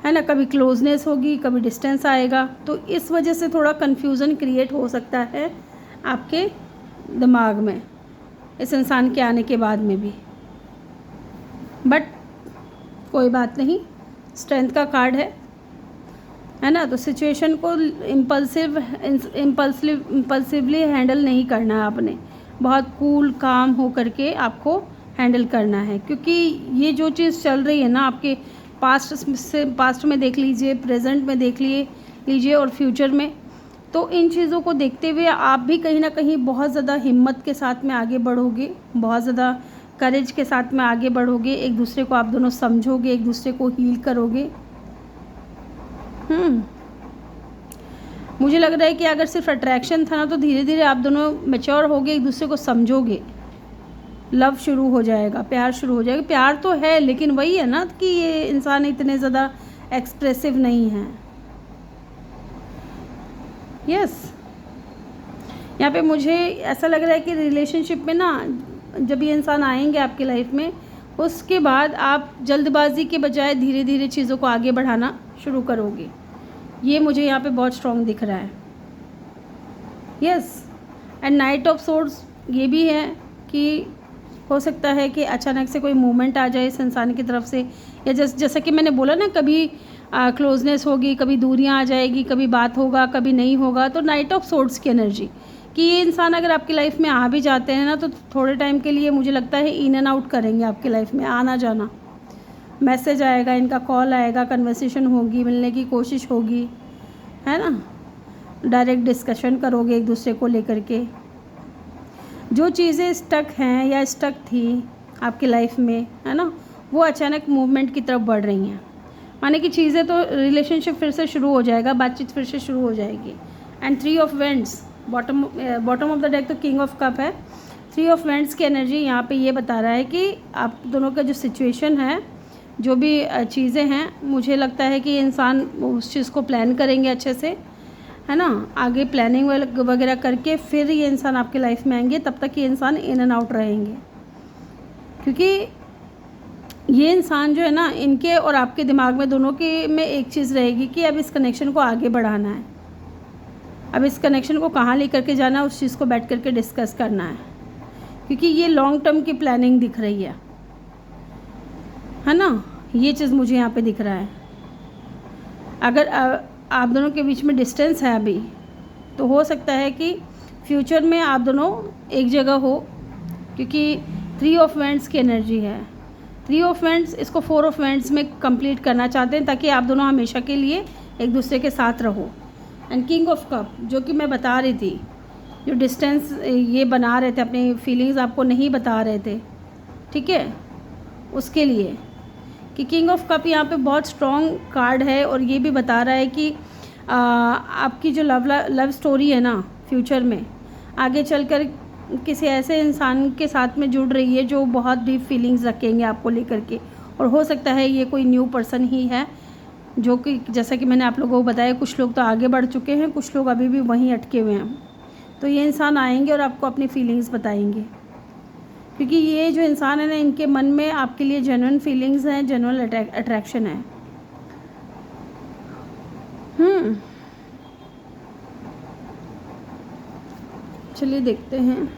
है ना, कभी क्लोजनेस होगी, कभी डिस्टेंस आएगा, तो इस वजह से थोड़ा कन्फ्यूज़न क्रिएट हो सकता है आपके दिमाग में इस इंसान के आने के बाद में भी। बट कोई बात नहीं, स्ट्रेंथ का कार्ड है ना, तो सिचुएशन को इम्पल्सिवली हैंडल नहीं करना है आपने, बहुत कूल काम हो करके आपको हैंडल करना है। क्योंकि ये जो चीज़ चल रही है ना आपके पास्ट में देख लीजिए, प्रेजेंट में देख लीजिए और फ्यूचर में, तो इन चीज़ों को देखते हुए आप भी कहीं ना कहीं बहुत ज़्यादा हिम्मत के साथ में आगे बढ़ोगे, बहुत ज़्यादा करेज के साथ में आगे बढ़ोगे, एक दूसरे को आप दोनों समझोगे, एक दूसरे को हील करोगे। मुझे लग रहा है कि अगर सिर्फ अट्रैक्शन था ना तो धीरे धीरे आप दोनों मैच्योर होगे, एक दूसरे को समझोगे, लव शुरू हो जाएगा, प्यार शुरू हो जाएगा। प्यार तो है लेकिन वही है ना कि ये इंसान इतने ज़्यादा एक्सप्रेसिव नहीं है। यस, यहाँ पे मुझे ऐसा लग रहा है कि रिलेशनशिप में ना जब ये इंसान आएंगे आपकी लाइफ में, उसके बाद आप जल्दबाजी के बजाय धीरे धीरे चीज़ों को आगे बढ़ाना शुरू करोगे। ये मुझे यहाँ पे बहुत स्ट्रॉन्ग दिख रहा है। Yes, and night of swords ये भी है कि हो सकता है कि अचानक से कोई मूवमेंट आ जाए इस इंसान की तरफ से, या जैसा कि मैंने बोला ना, कभी क्लोजनेस होगी, कभी दूरियां आ जाएगी, कभी बात होगा, कभी नहीं होगा। तो नाइट ऑफ सोर्ड्स की एनर्जी कि ये इंसान अगर आपकी लाइफ में आ भी जाते हैं ना तो थोड़े टाइम के लिए मुझे लगता है इन एंड आउट करेंगे आपकी लाइफ में, आना जाना, मैसेज आएगा, इनका कॉल आएगा, कन्वर्सेशन होगी, मिलने की कोशिश होगी, है ना, डायरेक्ट डिस्कशन करोगे एक दूसरे को लेकर के। जो चीज़ें स्टक हैं या स्टक थी आपकी लाइफ में, है ना, वो अचानक मूवमेंट की तरफ बढ़ रही हैं, माने कि चीज़ें तो रिलेशनशिप फिर से शुरू हो जाएगा, बातचीत फिर से शुरू हो जाएगी। And 3 of vents, bottom of the deck तो किंग ऑफ कप है। 3 ऑफ वेंट्स की एनर्जी यहाँ पे ये बता रहा है कि आप दोनों का जो सिचुएशन है, जो भी चीज़ें हैं, मुझे लगता है कि इंसान उस चीज़ को प्लान करेंगे अच्छे से, है ना, आगे प्लानिंग वगैरह करके फिर ये इंसान आपके लाइफ में आएंगे। तब तक ये इंसान इन एंड आउट रहेंगे, क्योंकि ये इंसान जो है ना, इनके और आपके दिमाग में दोनों के में एक चीज़ रहेगी कि अब इस कनेक्शन को आगे बढ़ाना है, अब इस कनेक्शन को कहाँ लेकर के जाना है, उस चीज़ को बैठ करके डिस्कस करना है। क्योंकि ये लॉन्ग टर्म की प्लानिंग दिख रही है ना, ये चीज़ मुझे यहाँ पे दिख रहा है। अगर आप दोनों के बीच में डिस्टेंस है अभी, तो हो सकता है कि फ्यूचर में आप दोनों एक जगह हो, क्योंकि 3 ऑफ वेंट्स की एनर्जी है। 3 ऑफ वैंड्स, इसको 4 ऑफ वैंड्स में कंप्लीट करना चाहते हैं ताकि आप दोनों हमेशा के लिए एक दूसरे के साथ रहो। एंड किंग ऑफ कप, जो कि मैं बता रही थी, जो डिस्टेंस ये बना रहे थे, अपनी फीलिंग्स आपको नहीं बता रहे थे, ठीक है, उसके लिए कि किंग ऑफ कप यहाँ पे बहुत स्ट्रॉन्ग कार्ड है और ये भी बता रहा है कि आपकी जो लव स्टोरी है ना, फ्यूचर में आगे चलकर किसी ऐसे इंसान के साथ में जुड़ रही है जो बहुत डीप फीलिंग्स रखेंगे आपको लेकर के, और हो सकता है ये कोई न्यू पर्सन ही है, जो कि जैसा कि मैंने आप लोगों को बताया, कुछ लोग तो आगे बढ़ चुके हैं, कुछ लोग अभी भी वहीं अटके हुए हैं। तो ये इंसान आएंगे और आपको अपनी फीलिंग्स बताएंगे, क्योंकि ये जो इंसान है ना, इनके मन में आपके लिए जेन्युइन फीलिंग्स हैं, जेन्युइन अट्रैक्शन है। चलिए देखते हैं।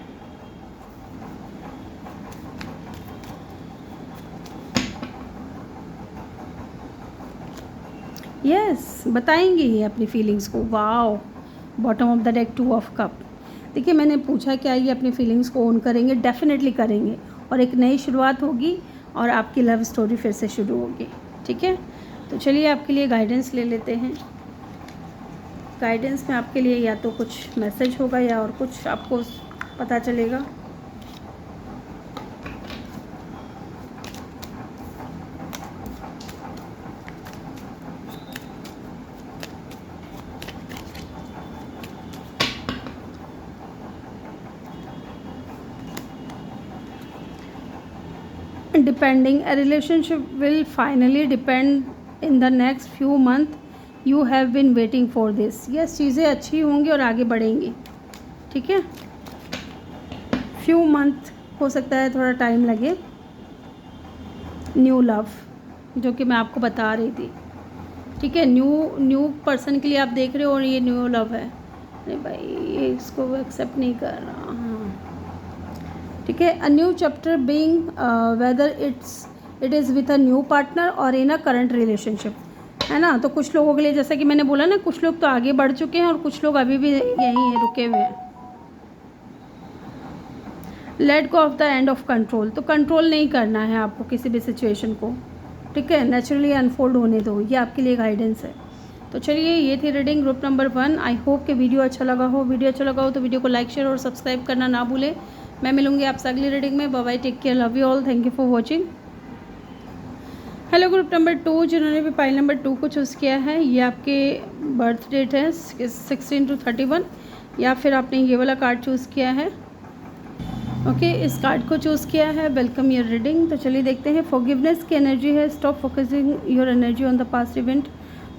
यस, बताएंगे ये अपनी फीलिंग्स को। Wow, bottom of the deck 2 of cup. देखिए, मैंने पूछा क्या ये अपनी फीलिंग्स को ओन करेंगे? डेफिनेटली करेंगे, और एक नई शुरुआत होगी और आपकी लव स्टोरी फिर से शुरू होगी। ठीक है, तो चलिए आपके लिए गाइडेंस ले लेते हैं। गाइडेंस में आपके लिए या तो कुछ मैसेज होगा या और कुछ आपको पता चलेगा। Depending, a relationship will finally depend in the next few months. You have been waiting for this. Yes, चीज़ें अच्छी होंगी और आगे बढ़ेंगी। ठीक है, few month हो सकता है, थोड़ा टाइम लगे। न्यू लव, जो कि मैं आपको बता रही थी। ठीक है, न्यू पर्सन के लिए आप देख रहे हो और ये न्यू लव है। अरे भाई, ये इसको एक्सेप्ट नहीं कर रहा। हाँ, ठीक है, a new chapter being whether it is with a new partner और इन अ करंट रिलेशनशिप, है ना। तो कुछ लोगों के लिए, जैसा कि मैंने बोला ना, कुछ लोग तो आगे बढ़ चुके हैं और कुछ लोग अभी भी यहीं हैं, रुके हुए हैं। Let go of the end of control, तो कंट्रोल नहीं करना है आपको किसी भी सिचुएशन को। ठीक है, नेचुरली अनफोल्ड होने दो, ये आपके लिए गाइडेंस है। तो चलिए, ये थी reading group number 1। I hope कि वीडियो अच्छा लगा हो। वीडियो अच्छा लगा हो तो वीडियो को लाइक, शेयर और सब्सक्राइब करना ना भूलें। मैं मिलूंगी आपसे अगली रीडिंग में। Bye bye, take care, love you all, thank you for watching. Hello group number 2, जिन्होंने भी पाइल नंबर 2 को चूज़ किया है, ये आपके बर्थ डेट है 16 to 31, या फिर आपने ये वाला कार्ड चूज़ किया है। ओके, इस कार्ड को चूज़ किया है। Welcome your reading. तो चलिए देखते हैं। फॉरगिवनेस की एनर्जी है। Stop focusing your energy on the past event,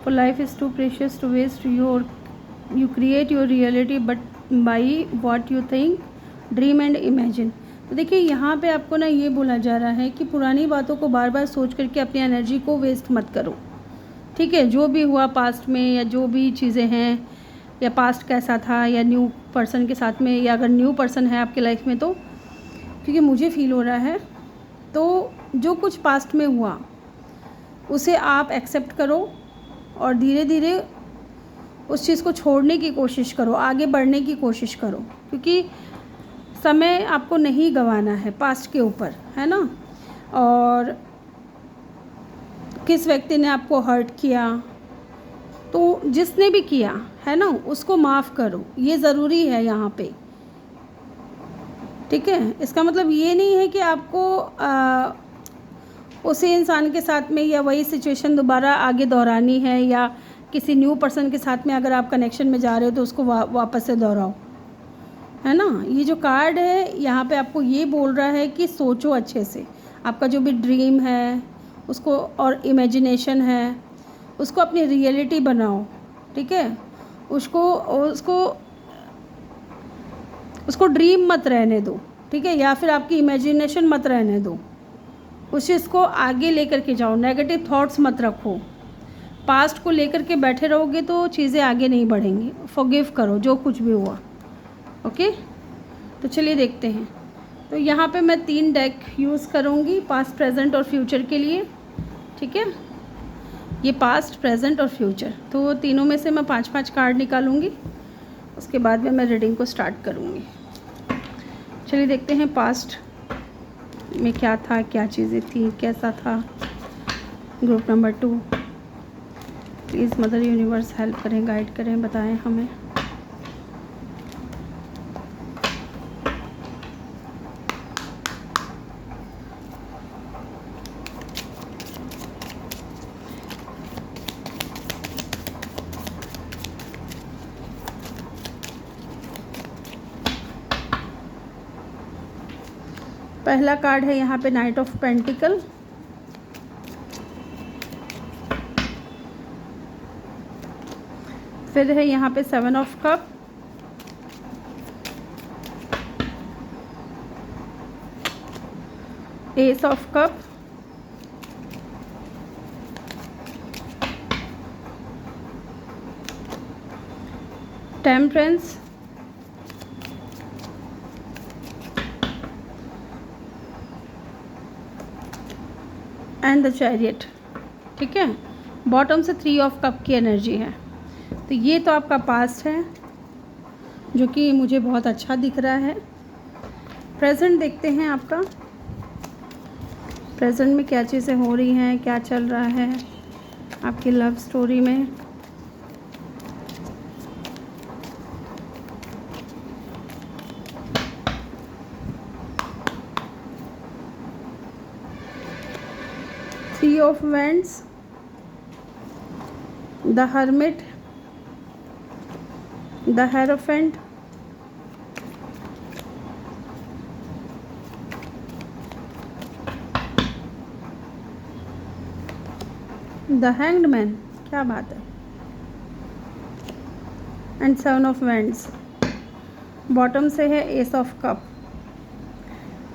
for life is too precious to waste. You create your reality but by what you think, dream and imagine. तो देखिए, यहाँ पे आपको ना ये बोला जा रहा है कि पुरानी बातों को बार बार सोच करके अपनी एनर्जी को वेस्ट मत करो। ठीक है, जो भी हुआ पास्ट में, या जो भी चीज़ें हैं, या पास्ट कैसा था, या न्यू पर्सन के साथ में, या अगर न्यू पर्सन है आपकी लाइफ में, तो क्योंकि मुझे फील हो रहा है, तो जो कुछ पास्ट में हुआ उसे आप एक्सेप्ट करो और धीरे धीरे उस चीज़ को छोड़ने की कोशिश करो, आगे बढ़ने की कोशिश करो, क्योंकि समय आपको नहीं गंवाना है पास्ट के ऊपर, है ना। और किस व्यक्ति ने आपको हर्ट किया, तो जिसने भी किया है ना, उसको माफ़ करो, ये ज़रूरी है यहाँ पे। ठीक है, इसका मतलब ये नहीं है कि आपको उसी इंसान के साथ में या वही सिचुएशन दोबारा आगे दोहरानी है, या किसी न्यू पर्सन के साथ में अगर आप कनेक्शन में जा रहे हो तो उसको वापस से दोहराओ, है ना। ये जो कार्ड है यहाँ पे आपको ये बोल रहा है कि सोचो अच्छे से, आपका जो भी ड्रीम है उसको, और इमेजिनेशन है, उसको अपनी रियलिटी बनाओ। ठीक है, उसको ड्रीम मत रहने दो। ठीक है, या फिर आपकी इमेजिनेशन मत रहने दो, उस चीज़ को आगे लेकर के जाओ। नेगेटिव थॉट्स मत रखो। पास्ट को लेकर के बैठे रहोगे तो चीज़ें आगे नहीं बढ़ेंगी। फॉरगिव करो जो कुछ भी हुआ। ओके, तो चलिए देखते हैं। तो यहाँ पे मैं 3 डेक यूज़ करूँगी, पास्ट, प्रेजेंट और फ्यूचर के लिए। ठीक है, ये पास्ट, प्रेजेंट और फ्यूचर, तो तीनों में से मैं 5-5 कार्ड निकालूंगी, उसके बाद में मैं रीडिंग को स्टार्ट करूँगी। चलिए देखते हैं पास्ट। में क्या था, क्या चीज़ें थी, कैसा था। Group number 2, please mother universe help करें, गाइड करें, बताएं हमें। पहला कार्ड है यहाँ पे नाइट ऑफ पेंटिकल, फिर है यहाँ पे 7 of cup, S of cup, temperance, and the chariot. ठीक है, बॉटम से 3 ऑफ कप की एनर्जी है। तो ये तो आपका पास्ट है जो कि मुझे बहुत अच्छा दिख रहा है। प्रेजेंट देखते हैं आपका, प्रेजेंट में क्या चीज़ें हो रही हैं, क्या चल रहा है आपकी लव स्टोरी में। Three of wands, the hermit, the hierophant, the hanged man, क्या बात है, एंड 7 ऑफ वैंड्स। बॉटम से है एस ऑफ कप।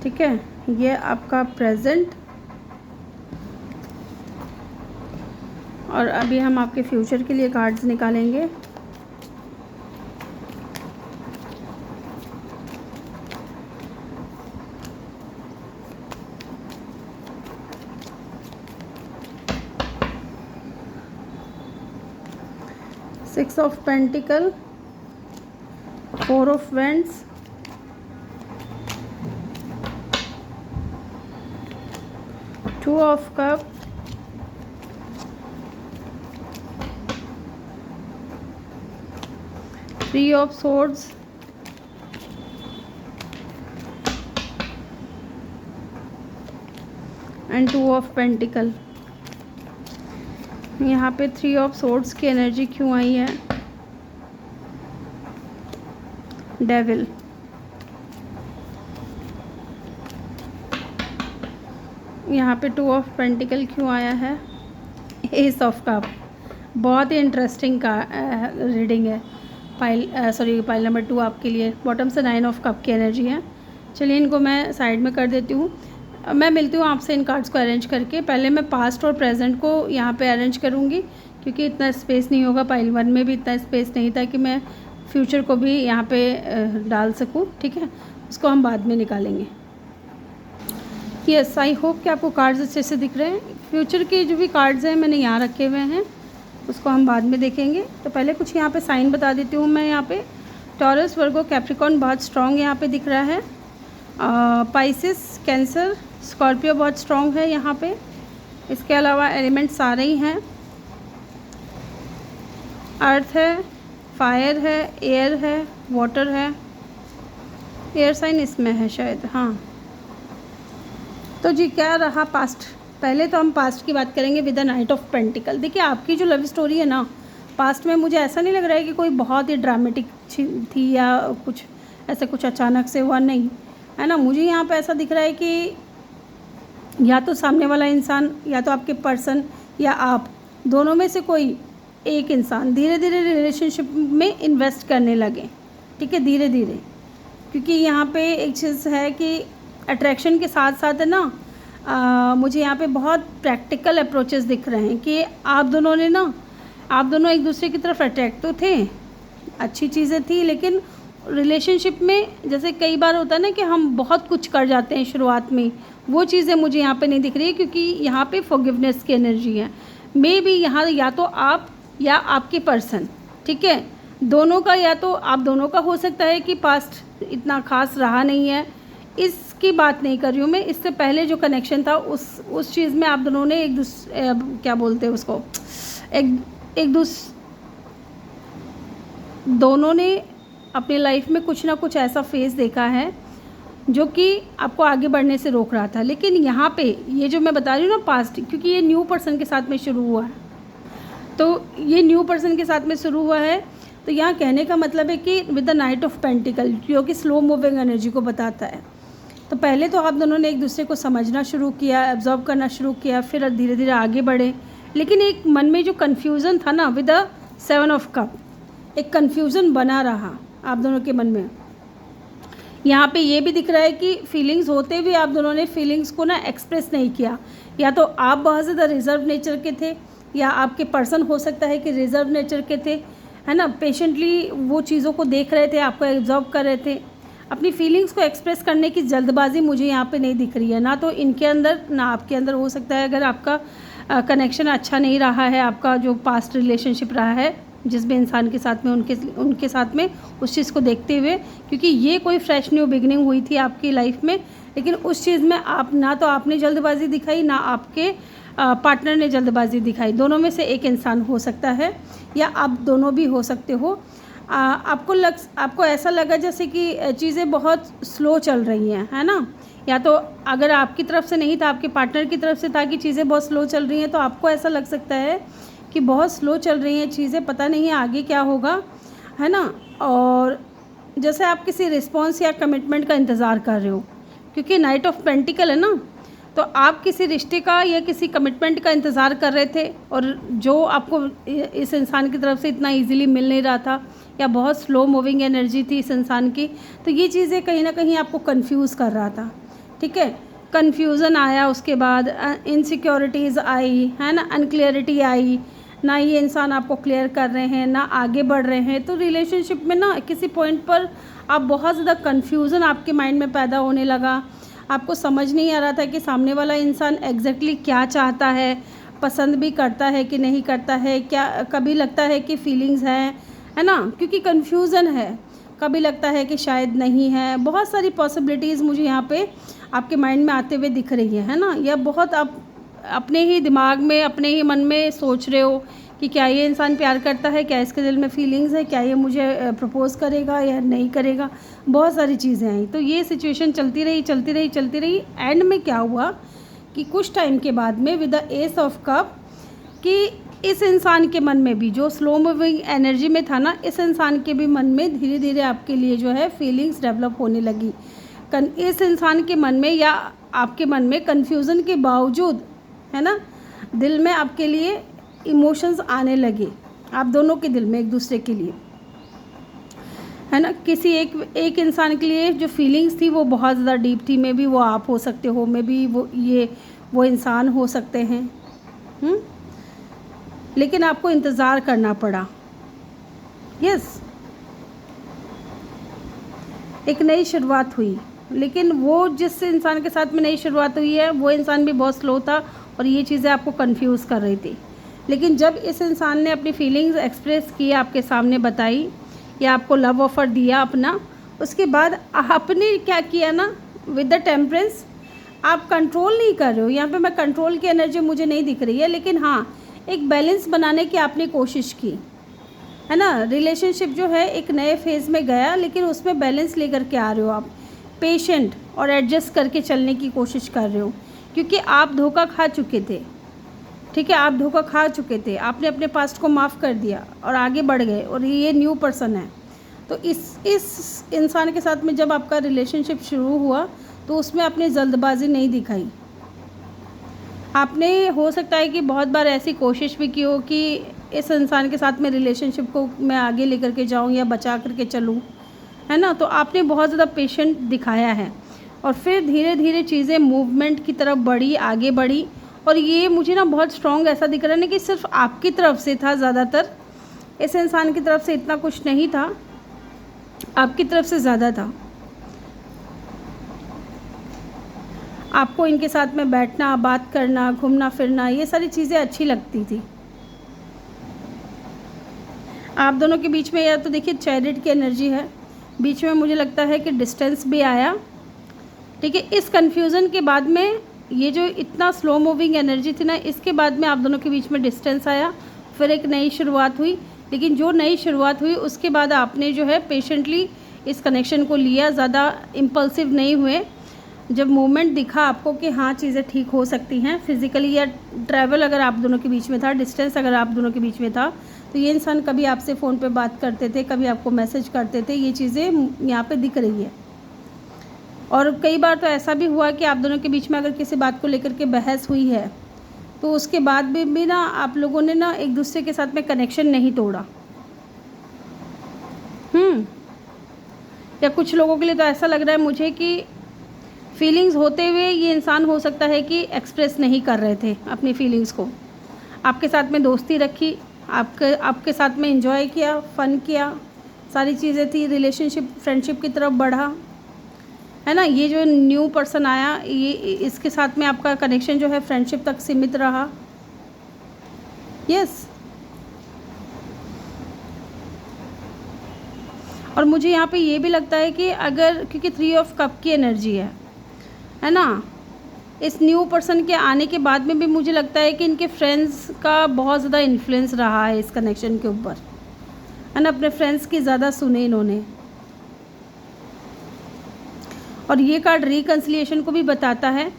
ठीक है, ये आपका प्रेजेंट। और अभी हम आपके फ्यूचर के लिए कार्ड्स निकालेंगे। Six of pentacle, 4 of wands, two of cup, three of swords, and 2 of pentacle. यहाँ पे 3 ऑफ सोर्ड्स की एनर्जी क्यों आई है? डेविल। यहाँ पे 2 ऑफ पेंटिकल क्यों आया है? S of cup. बहुत ही इंटरेस्टिंग का रीडिंग है। पाइल नंबर 2 आपके लिए। बॉटम से 9 ऑफ कप की एनर्जी है। चलिए इनको मैं साइड में कर देती हूँ। मैं मिलती हूँ आपसे इन कार्ड्स को अरेंज करके। पहले मैं पास्ट और प्रेजेंट को यहाँ पे अरेंज करूँगी क्योंकि इतना स्पेस नहीं होगा। पाइल 1 में भी इतना स्पेस नहीं था कि मैं फ्यूचर को भी यहाँ पे डाल सकूँ। ठीक है, उसको हम बाद में निकालेंगे। यस, आई होप कि आपको कार्ड्स अच्छे से दिख रहे हैं। फ्यूचर के जो भी कार्ड्स हैं मैंने यहाँ रखे हुए हैं, उसको हम बाद में देखेंगे। तो पहले कुछ यहाँ पे साइन बता देती हूँ मैं। यहाँ पे टॉरस, वर्गो, कैप्रिकॉर्न बहुत स्ट्रॉन्ग यहाँ पे दिख रहा है। पाइसेस, कैंसर, स्कॉर्पियो बहुत स्ट्रॉन्ग है यहाँ पे। इसके अलावा एलिमेंट सारे ही हैं। अर्थ है, फायर है, एयर है, वाटर है। एयर साइन इसमें है शायद, हाँ। तो जी क्या रहा पास्ट? पहले तो हम पास्ट की बात करेंगे with the night of pentacle. देखिए आपकी जो लव स्टोरी है ना, पास्ट में मुझे ऐसा नहीं लग रहा है कि कोई बहुत ही ड्रामेटिक थी या कुछ ऐसा कुछ अचानक से हुआ, नहीं है ना। मुझे यहाँ पे ऐसा दिख रहा है कि या तो सामने वाला इंसान, या तो आपके पर्सन, या आप दोनों में से कोई एक इंसान धीरे धीरे रिलेशनशिप में इन्वेस्ट करने लगे। ठीक है, धीरे धीरे। क्योंकि यहाँ पे एक चीज़ है कि अट्रैक्शन के साथ साथ है ना, मुझे यहाँ पे बहुत प्रैक्टिकल अप्रोचेस दिख रहे हैं कि आप दोनों ने ना, आप दोनों एक दूसरे की तरफ अट्रैक्ट तो थे, अच्छी चीज़ें थी, लेकिन रिलेशनशिप में जैसे कई बार होता है ना कि हम बहुत कुछ कर जाते हैं शुरुआत में, वो चीज़ें मुझे यहाँ पे नहीं दिख रही है। क्योंकि यहाँ पे फॉरगिवनेस की एनर्जी है। मे बी यहाँ या तो आप या आपके पर्सन, ठीक है, दोनों का, या तो आप दोनों का हो सकता है कि पास्ट इतना खास रहा नहीं है, इसकी बात नहीं कर रही हूँ मैं, इससे पहले जो कनेक्शन था उस चीज़ में आप दोनों ने एक दूसरे क्या बोलते हैं उसको, दोनों ने अपनी लाइफ में कुछ ना कुछ ऐसा फेज़ देखा है जो कि आपको आगे बढ़ने से रोक रहा था। लेकिन यहाँ पे ये जो मैं बता रही हूँ ना पास्ट, क्योंकि ये न्यू पर्सन के साथ में शुरू हुआ है, तो ये न्यू पर्सन के साथ में शुरू हुआ है, तो यहाँ कहने का मतलब है कि with the night of pentacle, जो कि स्लो मूविंग एनर्जी को बताता है। तो पहले तो आप दोनों ने एक दूसरे को समझना शुरू किया, एब्जॉर्ब करना शुरू किया, फिर धीरे धीरे आगे बढ़े। लेकिन एक मन में जो कन्फ्यूज़न था ना, विद द 7 ऑफ कप, एक कन्फ्यूज़न बना रहा आप दोनों के मन में। यहाँ पे ये भी दिख रहा है कि फीलिंग्स होते हुए आप दोनों ने फीलिंग्स को ना एक्सप्रेस नहीं किया। या तो आप बहुत ज़्यादा रिजर्व नेचर के थे, या आपके पर्सन हो सकता है कि रिजर्व नेचर के थे, है ना, पेशेंटली वो चीज़ों को देख रहे थे, आपको एब्जॉर्ब कर रहे थे। अपनी फीलिंग्स को एक्सप्रेस करने की जल्दबाजी मुझे यहाँ पे नहीं दिख रही है, ना तो इनके अंदर ना आपके अंदर। हो सकता है अगर आपका कनेक्शन अच्छा नहीं रहा है, आपका जो पास्ट रिलेशनशिप रहा है जिस भी इंसान के साथ में, उनके साथ में उस चीज़ को देखते हुए, क्योंकि ये कोई फ्रेश न्यू बिगनिंग हुई थी आपकी लाइफ में। लेकिन उस चीज़ में आप ना तो आपने जल्दबाजी दिखाई, ना आपके पार्टनर ने जल्दबाजी दिखाई। दोनों में से एक इंसान हो सकता है, या आप दोनों भी हो सकते हो। आपको ऐसा लगा जैसे कि चीज़ें बहुत स्लो चल रही हैं, है ना। या तो अगर आपकी तरफ से नहीं था, आपके पार्टनर की तरफ से था कि चीज़ें बहुत स्लो चल रही हैं, तो आपको ऐसा लग सकता है कि बहुत स्लो चल रही हैं चीज़ें, पता नहीं आगे क्या होगा, है ना। और जैसे आप किसी रिस्पॉन्स या कमिटमेंट का इंतज़ार कर रहे हो, क्योंकि नाइट ऑफ पेंटिकल है ना, तो आप किसी रिश्ते का या किसी कमिटमेंट का इंतज़ार कर रहे थे, और जो आपको इस इंसान की तरफ से इतना इजीली मिल नहीं रहा था, या बहुत स्लो मूविंग एनर्जी थी इस इंसान की, तो ये चीज़ें कहीं ना कहीं आपको कंफ्यूज कर रहा था। ठीक है, कन्फ्यूज़न आया, उसके बाद इनसिक्योरिटीज़ आई, है ना, अनक्लियरिटी आई, ना ये इंसान आपको क्लियर कर रहे हैं, ना आगे बढ़ रहे हैं। तो रिलेशनशिप में ना किसी पॉइंट पर आप बहुत ज़्यादा कन्फ्यूज़न आपके माइंड में पैदा होने लगा। आपको समझ नहीं आ रहा था कि सामने वाला इंसान एग्जैक्टली क्या चाहता है, पसंद भी करता है कि नहीं करता है, क्या कभी लगता है कि फीलिंग्स हैं, है ना, क्योंकि कन्फ्यूज़न है। कभी लगता है कि शायद नहीं है। बहुत सारी पॉसिबिलिटीज़ मुझे यहाँ पे आपके माइंड में आते हुए दिख रही है ना। या बहुत आप अपने ही दिमाग में, अपने ही मन में सोच रहे हो कि क्या ये इंसान प्यार करता है, क्या इसके दिल में फीलिंग्स है, क्या ये मुझे प्रपोज़ करेगा या नहीं करेगा। बहुत सारी चीज़ें आई। तो ये सिचुएशन चलती रही। एंड में क्या हुआ कि कुछ टाइम के बाद में with the S of cup, कि इस इंसान के मन में भी जो स्लो मूविंग एनर्जी में था ना, इस इंसान के भी मन में धीरे धीरे आपके लिए जो है फीलिंग्स डेवलप होने लगी। इस इंसान के मन में या आपके मन में कन्फ्यूज़न के बावजूद, है ना, दिल में आपके लिए इमोशंस आने लगे, आप दोनों के दिल में एक दूसरे के लिए, है ना। किसी एक इंसान के लिए जो फीलिंग्स थी वो बहुत ज़्यादा डीप थी। मे बी वो आप हो सकते हो, मे बी वो इंसान हो सकते हैं। लेकिन आपको इंतज़ार करना पड़ा। यस, एक नई शुरुआत हुई, लेकिन वो जिस इंसान के साथ में नई शुरुआत हुई है वो इंसान भी बहुत स्लो था, और ये चीज़ें आपको कंफ्यूज कर रही थी। लेकिन जब इस इंसान ने अपनी फीलिंग्स एक्सप्रेस की, आपके सामने बताई, या आपको लव ऑफ़र दिया अपना, उसके बाद आपने क्या किया ना, विद द टेम्परेंस, आप कंट्रोल नहीं कर रहे हो। यहाँ पे मैं कंट्रोल की एनर्जी मुझे नहीं दिख रही है, लेकिन हाँ, एक बैलेंस बनाने की आपने कोशिश की, है ना। रिलेशनशिप जो है एक नए फेज़ में गया, लेकिन उसमें बैलेंस लेकर के आ रहे हो आप, पेशेंट और एडजस्ट करके चलने की कोशिश कर रहे हो, क्योंकि आप धोखा खा चुके थे। ठीक है, आप धोखा खा चुके थे, आपने अपने पास्ट को माफ़ कर दिया और आगे बढ़ गए, और ये न्यू पर्सन है। तो इस इंसान के साथ में जब आपका रिलेशनशिप शुरू हुआ, तो उसमें आपने जल्दबाजी नहीं दिखाई। आपने हो सकता है कि बहुत बार ऐसी कोशिश भी की हो कि इस इंसान के साथ में रिलेशनशिप को मैं आगे लेकर के जाऊं या बचा करके चलूं, है ना। तो आपने बहुत ज़्यादा पेशेंट दिखाया है, और फिर धीरे धीरे चीज़ें मूवमेंट की तरफ बढ़ी, आगे बढ़ी। और ये मुझे ना बहुत स्ट्रॉन्ग ऐसा दिख रहा है ना कि सिर्फ आपकी तरफ से था ज़्यादातर, इस इंसान की तरफ से इतना कुछ नहीं था, आपकी तरफ से ज़्यादा था। आपको इनके साथ में बैठना, बात करना, घूमना फिरना, ये सारी चीज़ें अच्छी लगती थी। आप दोनों के बीच में या तो देखिए चैरिट की एनर्जी है, बीच में मुझे लगता है कि डिस्टेंस भी आया, ठीक है। इस कन्फ्यूज़न के बाद में ये जो इतना स्लो मूविंग एनर्जी थी ना, इसके बाद में आप दोनों के बीच में डिस्टेंस आया, फिर एक नई शुरुआत हुई। लेकिन जो नई शुरुआत हुई उसके बाद आपने जो है पेशेंटली इस कनेक्शन को लिया, ज़्यादा इम्पल्सिव नहीं हुए। जब मूवमेंट दिखा आपको कि हाँ चीज़ें ठीक हो सकती हैं फिज़िकली, या ट्रैवल अगर आप दोनों के बीच में था, डिस्टेंस अगर आप दोनों के बीच में था, तो ये इंसान कभी आपसे फ़ोन पे बात करते थे, कभी आपको मैसेज करते थे, ये चीज़ें यहाँ पे दिख रही है। और कई बार तो ऐसा भी हुआ कि आप दोनों के बीच में अगर किसी बात को लेकर के बहस हुई है तो उसके बाद भी ना आप लोगों ने ना एक दूसरे के साथ में कनेक्शन नहीं तोड़ा। या कुछ लोगों के लिए तो ऐसा लग रहा है मुझे कि फीलिंग्स होते हुए ये इंसान हो सकता है कि एक्सप्रेस नहीं कर रहे थे अपनी फीलिंग्स को। आपके साथ में दोस्ती रखी, आपके साथ में एंजॉय किया, फ़न किया, सारी चीज़ें थी, रिलेशनशिप फ्रेंडशिप की तरफ बढ़ा, है ना। ये जो न्यू पर्सन आया, ये इसके साथ में आपका कनेक्शन जो है फ्रेंडशिप तक सीमित रहा। यस। और मुझे यहाँ पे ये भी लगता है कि अगर, क्योंकि 3 ऑफ कप की एनर्जी है ना, इस न्यू पर्सन के आने के बाद में भी मुझे लगता है कि इनके फ्रेंड्स का बहुत ज़्यादा इन्फ्लुएंस रहा है इस कनेक्शन के ऊपर, है ना। अपने फ्रेंड्स की ज़्यादा सुने इन्होंने। और ये कार्ड रिकन्सिलिएशन को भी बताता है।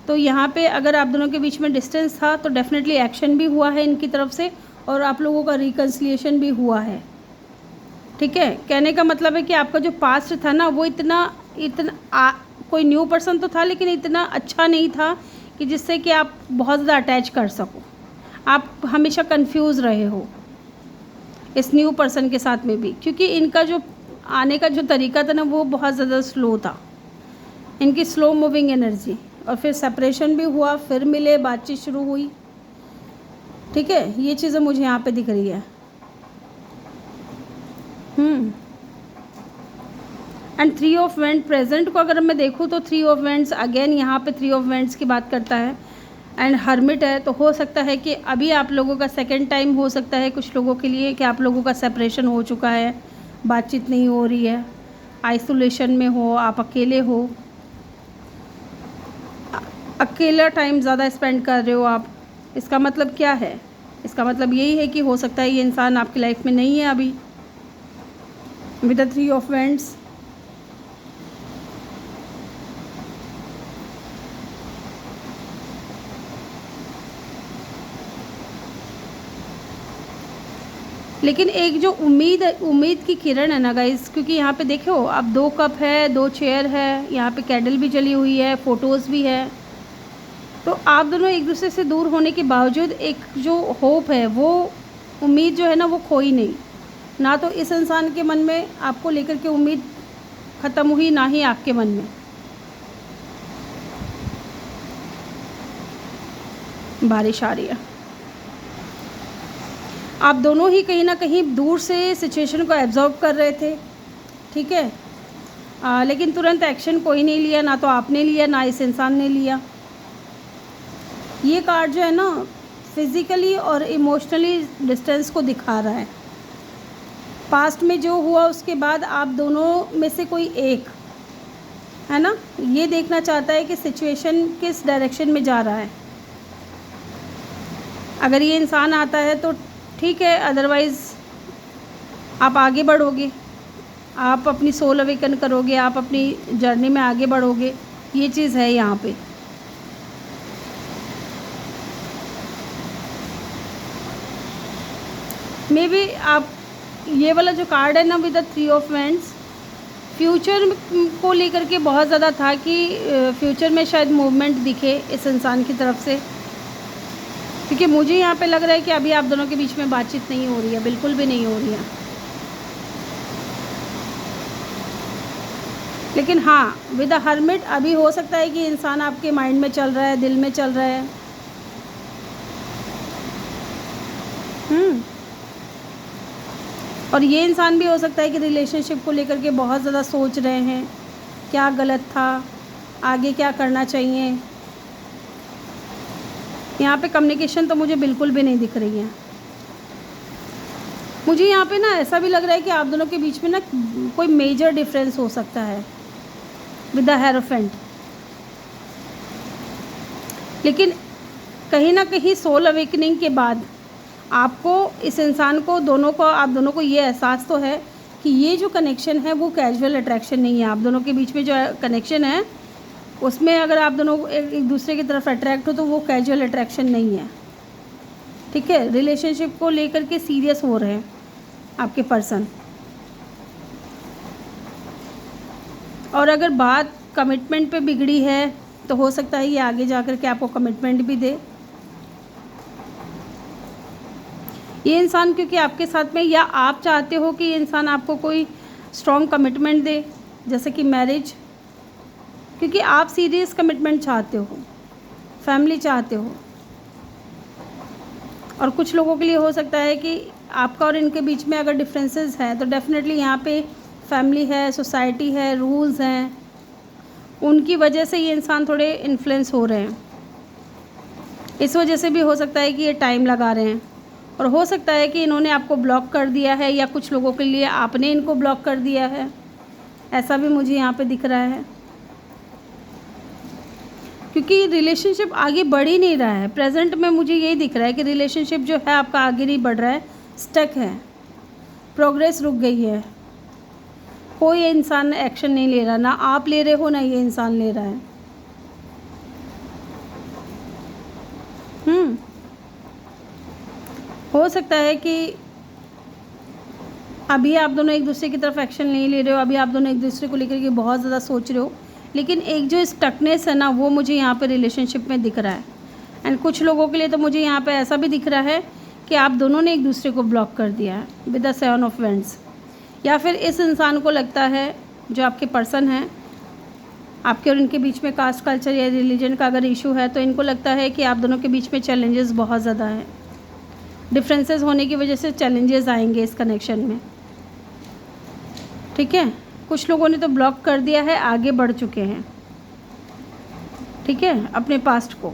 तो यहाँ पे अगर आप दोनों के बीच में डिस्टेंस था तो डेफिनेटली एक्शन भी हुआ है इनकी तरफ से, और आप लोगों का रिकन्सिलिएशन भी हुआ है। ठीक है। कहने का मतलब है कि आपका जो पास्ट था ना, वो इतना कोई न्यू पर्सन तो था लेकिन इतना अच्छा नहीं था कि जिससे कि आप बहुत ज़्यादा अटैच कर सको। आप हमेशा कंफ्यूज रहे हो इस न्यू पर्सन के साथ में भी, क्योंकि इनका जो आने का जो तरीका था ना वो बहुत ज़्यादा स्लो था, इनकी स्लो मूविंग एनर्जी। और फिर सेपरेशन भी हुआ, फिर मिले, बातचीत शुरू हुई। ठीक है। ये चीज़ें मुझे यहाँ पे दिख रही है। एंड 3 ऑफ वेंट प्रेजेंट को अगर मैं देखूँ तो 3 ऑफ वेंट्स अगेन यहाँ पे 3 ऑफ वेंट्स की बात करता है। एंड हर्मिट है, तो हो सकता है कि अभी आप लोगों का सेकंड टाइम हो सकता है कुछ लोगों के लिए कि आप लोगों का सेपरेशन हो चुका है, बातचीत नहीं हो रही है, आइसोलेशन में हो, आप अकेले हो, अकेला टाइम ज़्यादा स्पेंड कर रहे हो आप। इसका मतलब क्या है? इसका मतलब यही है कि हो सकता है ये इंसान आपकी लाइफ में नहीं है अभी, विद द 3 ऑफ वेंट्स। लेकिन एक जो उम्मीद की किरण है ना गाइस, क्योंकि यहाँ पे देखो अब 2 कप है, 2 चेयर है, यहाँ पे कैंडल भी जली हुई है, फ़ोटोज़ भी है। तो आप दोनों एक दूसरे से दूर होने के बावजूद एक जो होप है, वो उम्मीद जो है ना वो खोई नहीं। ना तो इस इंसान के मन में आपको लेकर के उम्मीद ख़त्म हुई, ना ही आपके मन में। बारिश आ रही है। आप दोनों ही कहीं ना कहीं दूर से सिचुएशन को एब्जॉर्ब कर रहे थे। ठीक है। लेकिन तुरंत एक्शन कोई नहीं लिया, ना तो आपने लिया ना इस इंसान ने लिया। ये कार्ड जो है ना फिज़िकली और इमोशनली डिस्टेंस को दिखा रहा है। पास्ट में जो हुआ उसके बाद आप दोनों में से कोई एक, है ना, ये देखना चाहता है कि सिचुएशन किस डायरेक्शन में जा रहा है। अगर ये इंसान आता है तो ठीक है, अदरवाइज़ आप आगे बढ़ोगे, आप अपनी सोल अवेकन करोगे, आप अपनी जर्नी में आगे बढ़ोगे। ये चीज़ है यहाँ पे। मे बी आप ये वाला जो कार्ड है ना with the 3 of vents, future को लेकर के बहुत ज़्यादा था कि फ्यूचर में शायद मूवमेंट दिखे इस इंसान की तरफ से, क्योंकि मुझे यहाँ पे लग रहा है कि अभी आप दोनों के बीच में बातचीत नहीं हो रही है, बिल्कुल भी नहीं हो रही है। लेकिन हाँ, विद द हर्मिट अभी हो सकता है कि इंसान आपके माइंड में चल रहा है, दिल में चल रहा है। और ये इंसान भी हो सकता है कि रिलेशनशिप को लेकर के बहुत ज़्यादा सोच रहे हैं, क्या गलत था, आगे क्या करना चाहिए। यहाँ पे कम्युनिकेशन तो मुझे बिल्कुल भी नहीं दिख रही है। मुझे यहाँ पे ना ऐसा भी लग रहा है कि आप दोनों के बीच में ना कोई मेजर डिफरेंस हो सकता है विद द हेरोफेंट। लेकिन कहीं ना कहीं सोल अवेकनिंग के बाद आपको इस इंसान को आप दोनों को ये एहसास तो है कि ये जो कनेक्शन है वो कैजुअल अट्रैक्शन नहीं है। आप दोनों के बीच में जो कनेक्शन है उसमें अगर आप दोनों एक दूसरे की तरफ अट्रैक्ट हो तो वो कैजुअल अट्रैक्शन नहीं है। ठीक है, रिलेशनशिप को लेकर के सीरियस हो रहे हैं आपके पर्सन। और अगर बात कमिटमेंट पे बिगड़ी है तो हो सकता है ये आगे जा कर के आपको कमिटमेंट भी दे। ये इंसान क्योंकि आपके साथ में, या आप चाहते हो कि ये इंसान आपको कोई स्ट्रॉन्ग कमिटमेंट दे, जैसे कि मैरिज, क्योंकि आप सीरियस कमिटमेंट चाहते हो, फैमिली चाहते हो। और कुछ लोगों के लिए हो सकता है कि आपका और इनके बीच में अगर डिफरेंसेस हैं तो डेफिनेटली यहाँ पे फैमिली है, सोसाइटी है, रूल्स हैं, उनकी वजह से ये इंसान थोड़े इन्फ्लुएंस हो रहे हैं। इस वजह से भी हो सकता है कि ये टाइम लगा रहे हैं। और हो सकता है कि इन्होंने आपको ब्लॉक कर दिया है, या कुछ लोगों के लिए आपने इनको ब्लॉक कर दिया है, ऐसा भी मुझे यहाँ पे दिख रहा है। क्योंकि रिलेशनशिप आगे बढ़ ही नहीं रहा है। प्रेजेंट में मुझे यही दिख रहा है कि रिलेशनशिप जो है आपका आगे नहीं बढ़ रहा है, स्टक है, प्रोग्रेस रुक गई है। कोई इंसान एक्शन नहीं ले रहा, ना आप ले रहे हो ना ये इंसान ले रहा है। हो सकता है कि अभी आप दोनों एक दूसरे की तरफ एक्शन नहीं ले रहे हो, अभी आप दोनों एक दूसरे को लेकर के बहुत ज़्यादा सोच रहे हो, लेकिन एक जो स्टकनेस है ना वो मुझे यहाँ पे रिलेशनशिप में दिख रहा है। एंड कुछ लोगों के लिए तो मुझे यहाँ पे ऐसा भी दिख रहा है कि आप दोनों ने एक दूसरे को ब्लॉक कर दिया है विद द 7 ऑफ वैंड्स। या फिर इस इंसान को लगता है, जो आपके पर्सन है, आपके और इनके बीच में कास्ट, कल्चर या रिलीजन का अगर इशू है तो इनको लगता है कि आप दोनों के बीच में चैलेंजेस बहुत ज़्यादा हैं। डिफरेंसेस होने की वजह से चैलेंजेस आएंगे इस कनेक्शन में। ठीक है, कुछ लोगों ने तो ब्लॉक कर दिया है, आगे बढ़ चुके हैं, ठीक है, अपने पास्ट को।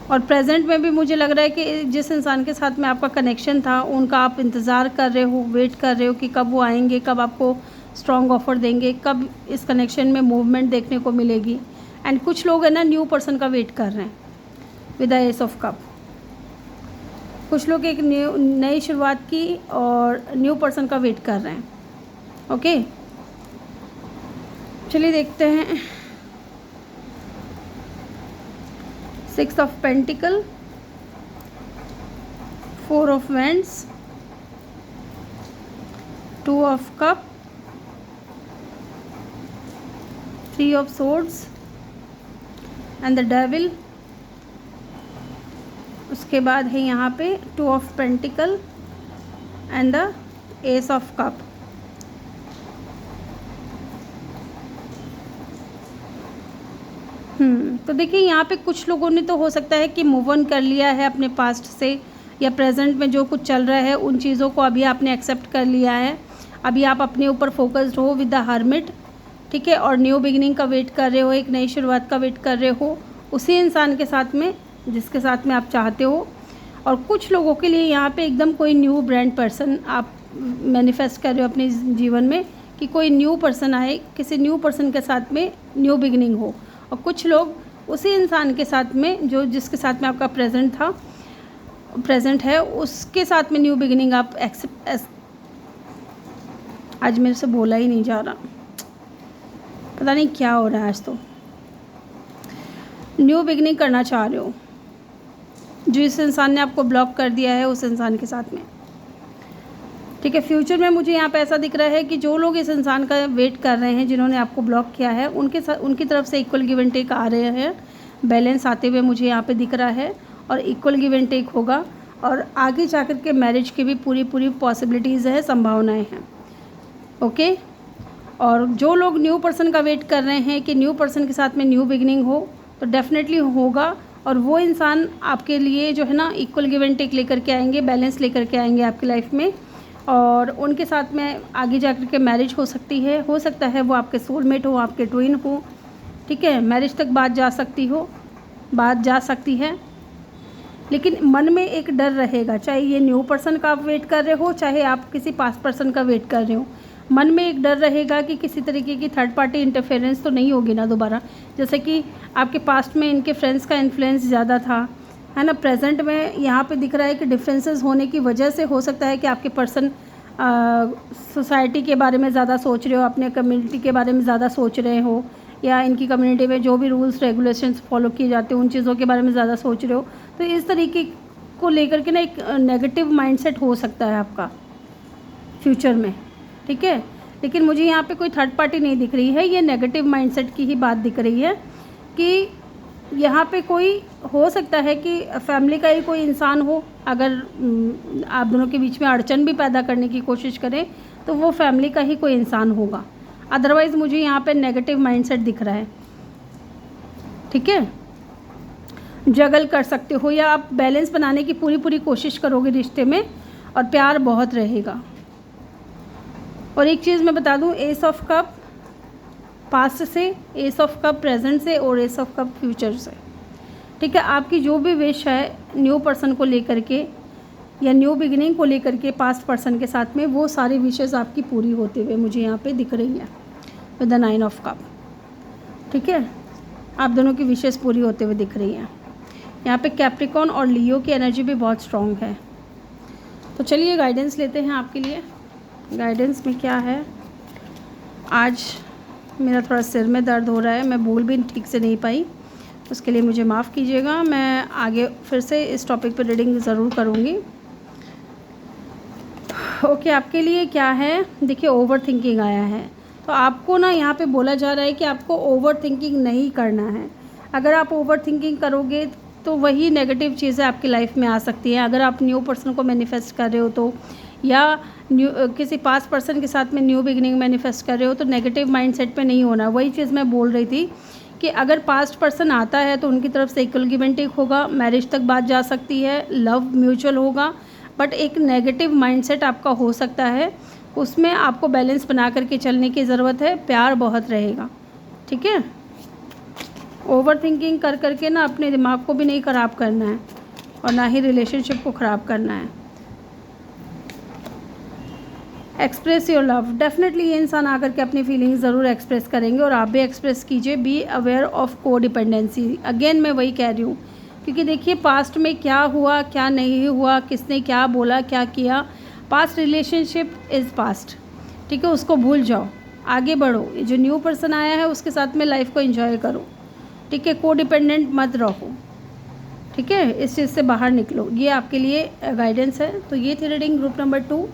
और प्रेजेंट में भी मुझे लग रहा है कि जिस इंसान के साथ में आपका कनेक्शन था उनका आप इंतज़ार कर रहे हो, वेट कर रहे हो कि कब वो आएंगे, कब आपको स्ट्रॉन्ग ऑफर देंगे, कब इस कनेक्शन में मूवमेंट देखने को मिलेगी। एंड कुछ लोग है ना न्यू पर्सन का वेट कर रहे हैं with the S of cup. कुछ लोग एक नई शुरुआत की और न्यू पर्सन का वेट कर रहे हैं। ओके, चलिए देखते हैं। 6 of pentacle, 4 of wands, 2 of cup, 3 of swords and the devil. उसके बाद है यहाँ पे 2 of pentacle and the S of cup. तो देखिए यहाँ पे कुछ लोगों ने तो हो सकता है कि मूव ऑन कर लिया है अपने पास्ट से, या प्रेजेंट में जो कुछ चल रहा है उन चीज़ों को अभी आपने एक्सेप्ट कर लिया है। अभी आप अपने ऊपर फोकस्ड हो विद द हर्मिट, ठीक है, और न्यू बिगिनिंग का वेट कर रहे हो, एक नई शुरुआत का वेट कर रहे हो उसी इंसान के साथ में जिसके साथ में आप चाहते हो। और कुछ लोगों के लिए यहाँ पे एकदम कोई न्यू ब्रांड पर्सन आप मैनिफेस्ट कर रहे हो अपने जीवन में, कि कोई न्यू पर्सन आए, किसी न्यू पर्सन के साथ में न्यू बिगिनिंग हो। और कुछ लोग उसी इंसान के साथ में जो जिसके साथ में आपका प्रेजेंट है उसके साथ में न्यू बिगिनिंग आप एक्सेप्ट। आज मेरे से बोला ही नहीं जा रहा, पता नहीं क्या हो रहा है आज। तो न्यू बिगिनिंग करना चाह रहे हो जो इस इंसान ने आपको ब्लॉक कर दिया है उस इंसान के साथ में, ठीक है। फ्यूचर में मुझे यहाँ पे ऐसा दिख रहा है कि जो लोग इस इंसान का वेट कर रहे हैं जिन्होंने आपको ब्लॉक किया है उनके साथ उनकी तरफ से इक्वल गिव एंड टेक आ रहे हैं, बैलेंस आते हुए मुझे यहाँ पे दिख रहा है। और इक्वल गिव एंड टेक होगा और आगे जाकर के मैरिज की भी पूरी पॉसिबिलिटीज़ है, संभावनाएँ हैं। ओके, और जो लोग न्यू पर्सन का वेट कर रहे हैं कि न्यू पर्सन के साथ में न्यू बिगिनिंग हो तो डेफिनेटली होगा। और वो इंसान आपके लिए जो है ना इक्वल गिव एंड टेक लेकर के आएंगे, बैलेंस लेकर के आएंगे आपकी लाइफ में। और उनके साथ में आगे जाकर के मैरिज हो सकती है, हो सकता है वो आपके सोलमेट हो, आपके ट्विन हो, ठीक है। मैरिज तक बात जा सकती है, लेकिन मन में एक डर रहेगा, चाहे ये न्यू पर्सन का आप वेट कर रहे हो, चाहे आप किसी पास्ट पर्सन का वेट कर रहे हो। मन में एक डर रहेगा कि किसी तरीके की थर्ड पार्टी इंटरफेरेंस तो नहीं होगी ना दोबारा, जैसे कि आपके पास्ट में इनके फ्रेंड्स का इन्फ्लुएंस ज़्यादा था, है ना। प्रेजेंट में यहाँ पे दिख रहा है कि डिफरेंसेस होने की वजह से हो सकता है कि आपके पर्सन सोसाइटी के बारे में ज़्यादा सोच रहे हो, अपने कम्युनिटी के बारे में ज़्यादा सोच रहे हो, या इनकी कम्युनिटी में जो भी रूल्स रेगुलेशंस फॉलो किए जाते हैं उन चीज़ों के बारे में ज़्यादा सोच रहे हो। तो इस तरीके को लेकर के ना एक नेगेटिव माइंडसेट हो सकता है आपका फ्यूचर में, ठीक है। लेकिन मुझे यहाँ पे कोई थर्ड पार्टी नहीं दिख रही है, ये नेगेटिव माइंडसेट की ही बात दिख रही है कि यहाँ पे कोई हो सकता है कि फैमिली का ही कोई इंसान हो, अगर आप दोनों के बीच में अड़चन भी पैदा करने की कोशिश करें तो वो फैमिली का ही कोई इंसान होगा। अदरवाइज़ मुझे यहाँ पे नेगेटिव माइंडसेट दिख रहा है, ठीक है। जगल कर सकते हो या आप बैलेंस बनाने की पूरी कोशिश करोगे रिश्ते में, और प्यार बहुत रहेगा। और एक चीज़ मैं बता दूँ, एस ऑफ कप पास्ट से, एस ऑफ कप प्रेजेंट से, और एस ऑफ कप फ्यूचर से, ठीक है। आपकी जो भी विश है न्यू पर्सन को लेकर के या न्यू बिगिनिंग को लेकर के पास्ट पर्सन के साथ में, वो सारी विशेज़ आपकी पूरी होते हुए मुझे यहाँ पे दिख रही है विद द 9 ऑफ कप, ठीक है। आप दोनों की विशेज़ पूरी होते हुए दिख रही हैं। यहाँ पे कैप्रिकॉन और लियो की एनर्जी भी बहुत स्ट्रॉन्ग है। तो चलिए गाइडेंस लेते हैं आपके लिए। गाइडेंस में क्या है, आज मेरा थोड़ा सिर में दर्द हो रहा है, मैं बोल भी ठीक से नहीं पाई, उसके लिए मुझे माफ़ कीजिएगा। मैं आगे फिर से इस टॉपिक पर रीडिंग ज़रूर करूँगी। ओके, आपके लिए क्या है, देखिए ओवर थिंकिंग आया है, तो आपको ना यहाँ पे बोला जा रहा है कि आपको ओवर थिंकिंग नहीं करना है। अगर आप ओवर थिंकिंग करोगे तो वही नेगेटिव चीज़ें आपकी लाइफ में आ सकती हैं। अगर आप न्यू पर्सन को मैनिफेस्ट कर रहे हो तो, या किसी पास्ट पर्सन के साथ में न्यू बिगिनिंग मैनिफेस्ट कर रहे हो तो नेगेटिव माइंडसेट पे नहीं होना। वही चीज़ मैं बोल रही थी कि अगर पास्ट पर्सन आता है तो उनकी तरफ से इक्वल गिव एंड टेक होगा, मैरिज तक बात जा सकती है, लव म्यूचुअल होगा, बट एक नेगेटिव माइंडसेट आपका हो सकता है, उसमें आपको बैलेंस बना करके चलने की ज़रूरत है। प्यार बहुत रहेगा, ठीक है। ओवर थिंकिंग कर करके ना अपने दिमाग को भी नहीं ख़राब करना है और ना ही रिलेशनशिप को ख़राब करना है। एक्सप्रेस योर लव, डेफिनेटली ये इंसान आकर के अपनी फीलिंग्स ज़रूर एक्सप्रेस करेंगे और आप भी एक्सप्रेस कीजिए। बी अवेयर ऑफ को डिपेंडेंसी, अगेन मैं वही कह रही हूँ, क्योंकि देखिए पास्ट में क्या हुआ क्या नहीं हुआ, किसने क्या बोला क्या किया, पास्ट रिलेशनशिप इज़ पास्ट, ठीक है, उसको भूल जाओ, आगे बढ़ो। जो न्यू पर्सन आया है उसके साथ में लाइफ को एंजॉय करो, ठीक है, को डिपेंडेंट मत रहो, ठीक है, इस चीज़ से बाहर निकलो। ये आपके लिए गाइडेंस है। तो ये थी reading group number 2।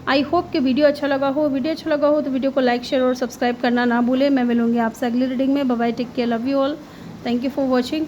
I hope कि वीडियो अच्छा लगा हो। वीडियो अच्छा लगा हो तो वीडियो को लाइक शेयर और सब्सक्राइब करना ना भूलें। मैं मिलूंगी आपसे अगली रीडिंग में। Bye bye, take care, love you all, thank you for watching.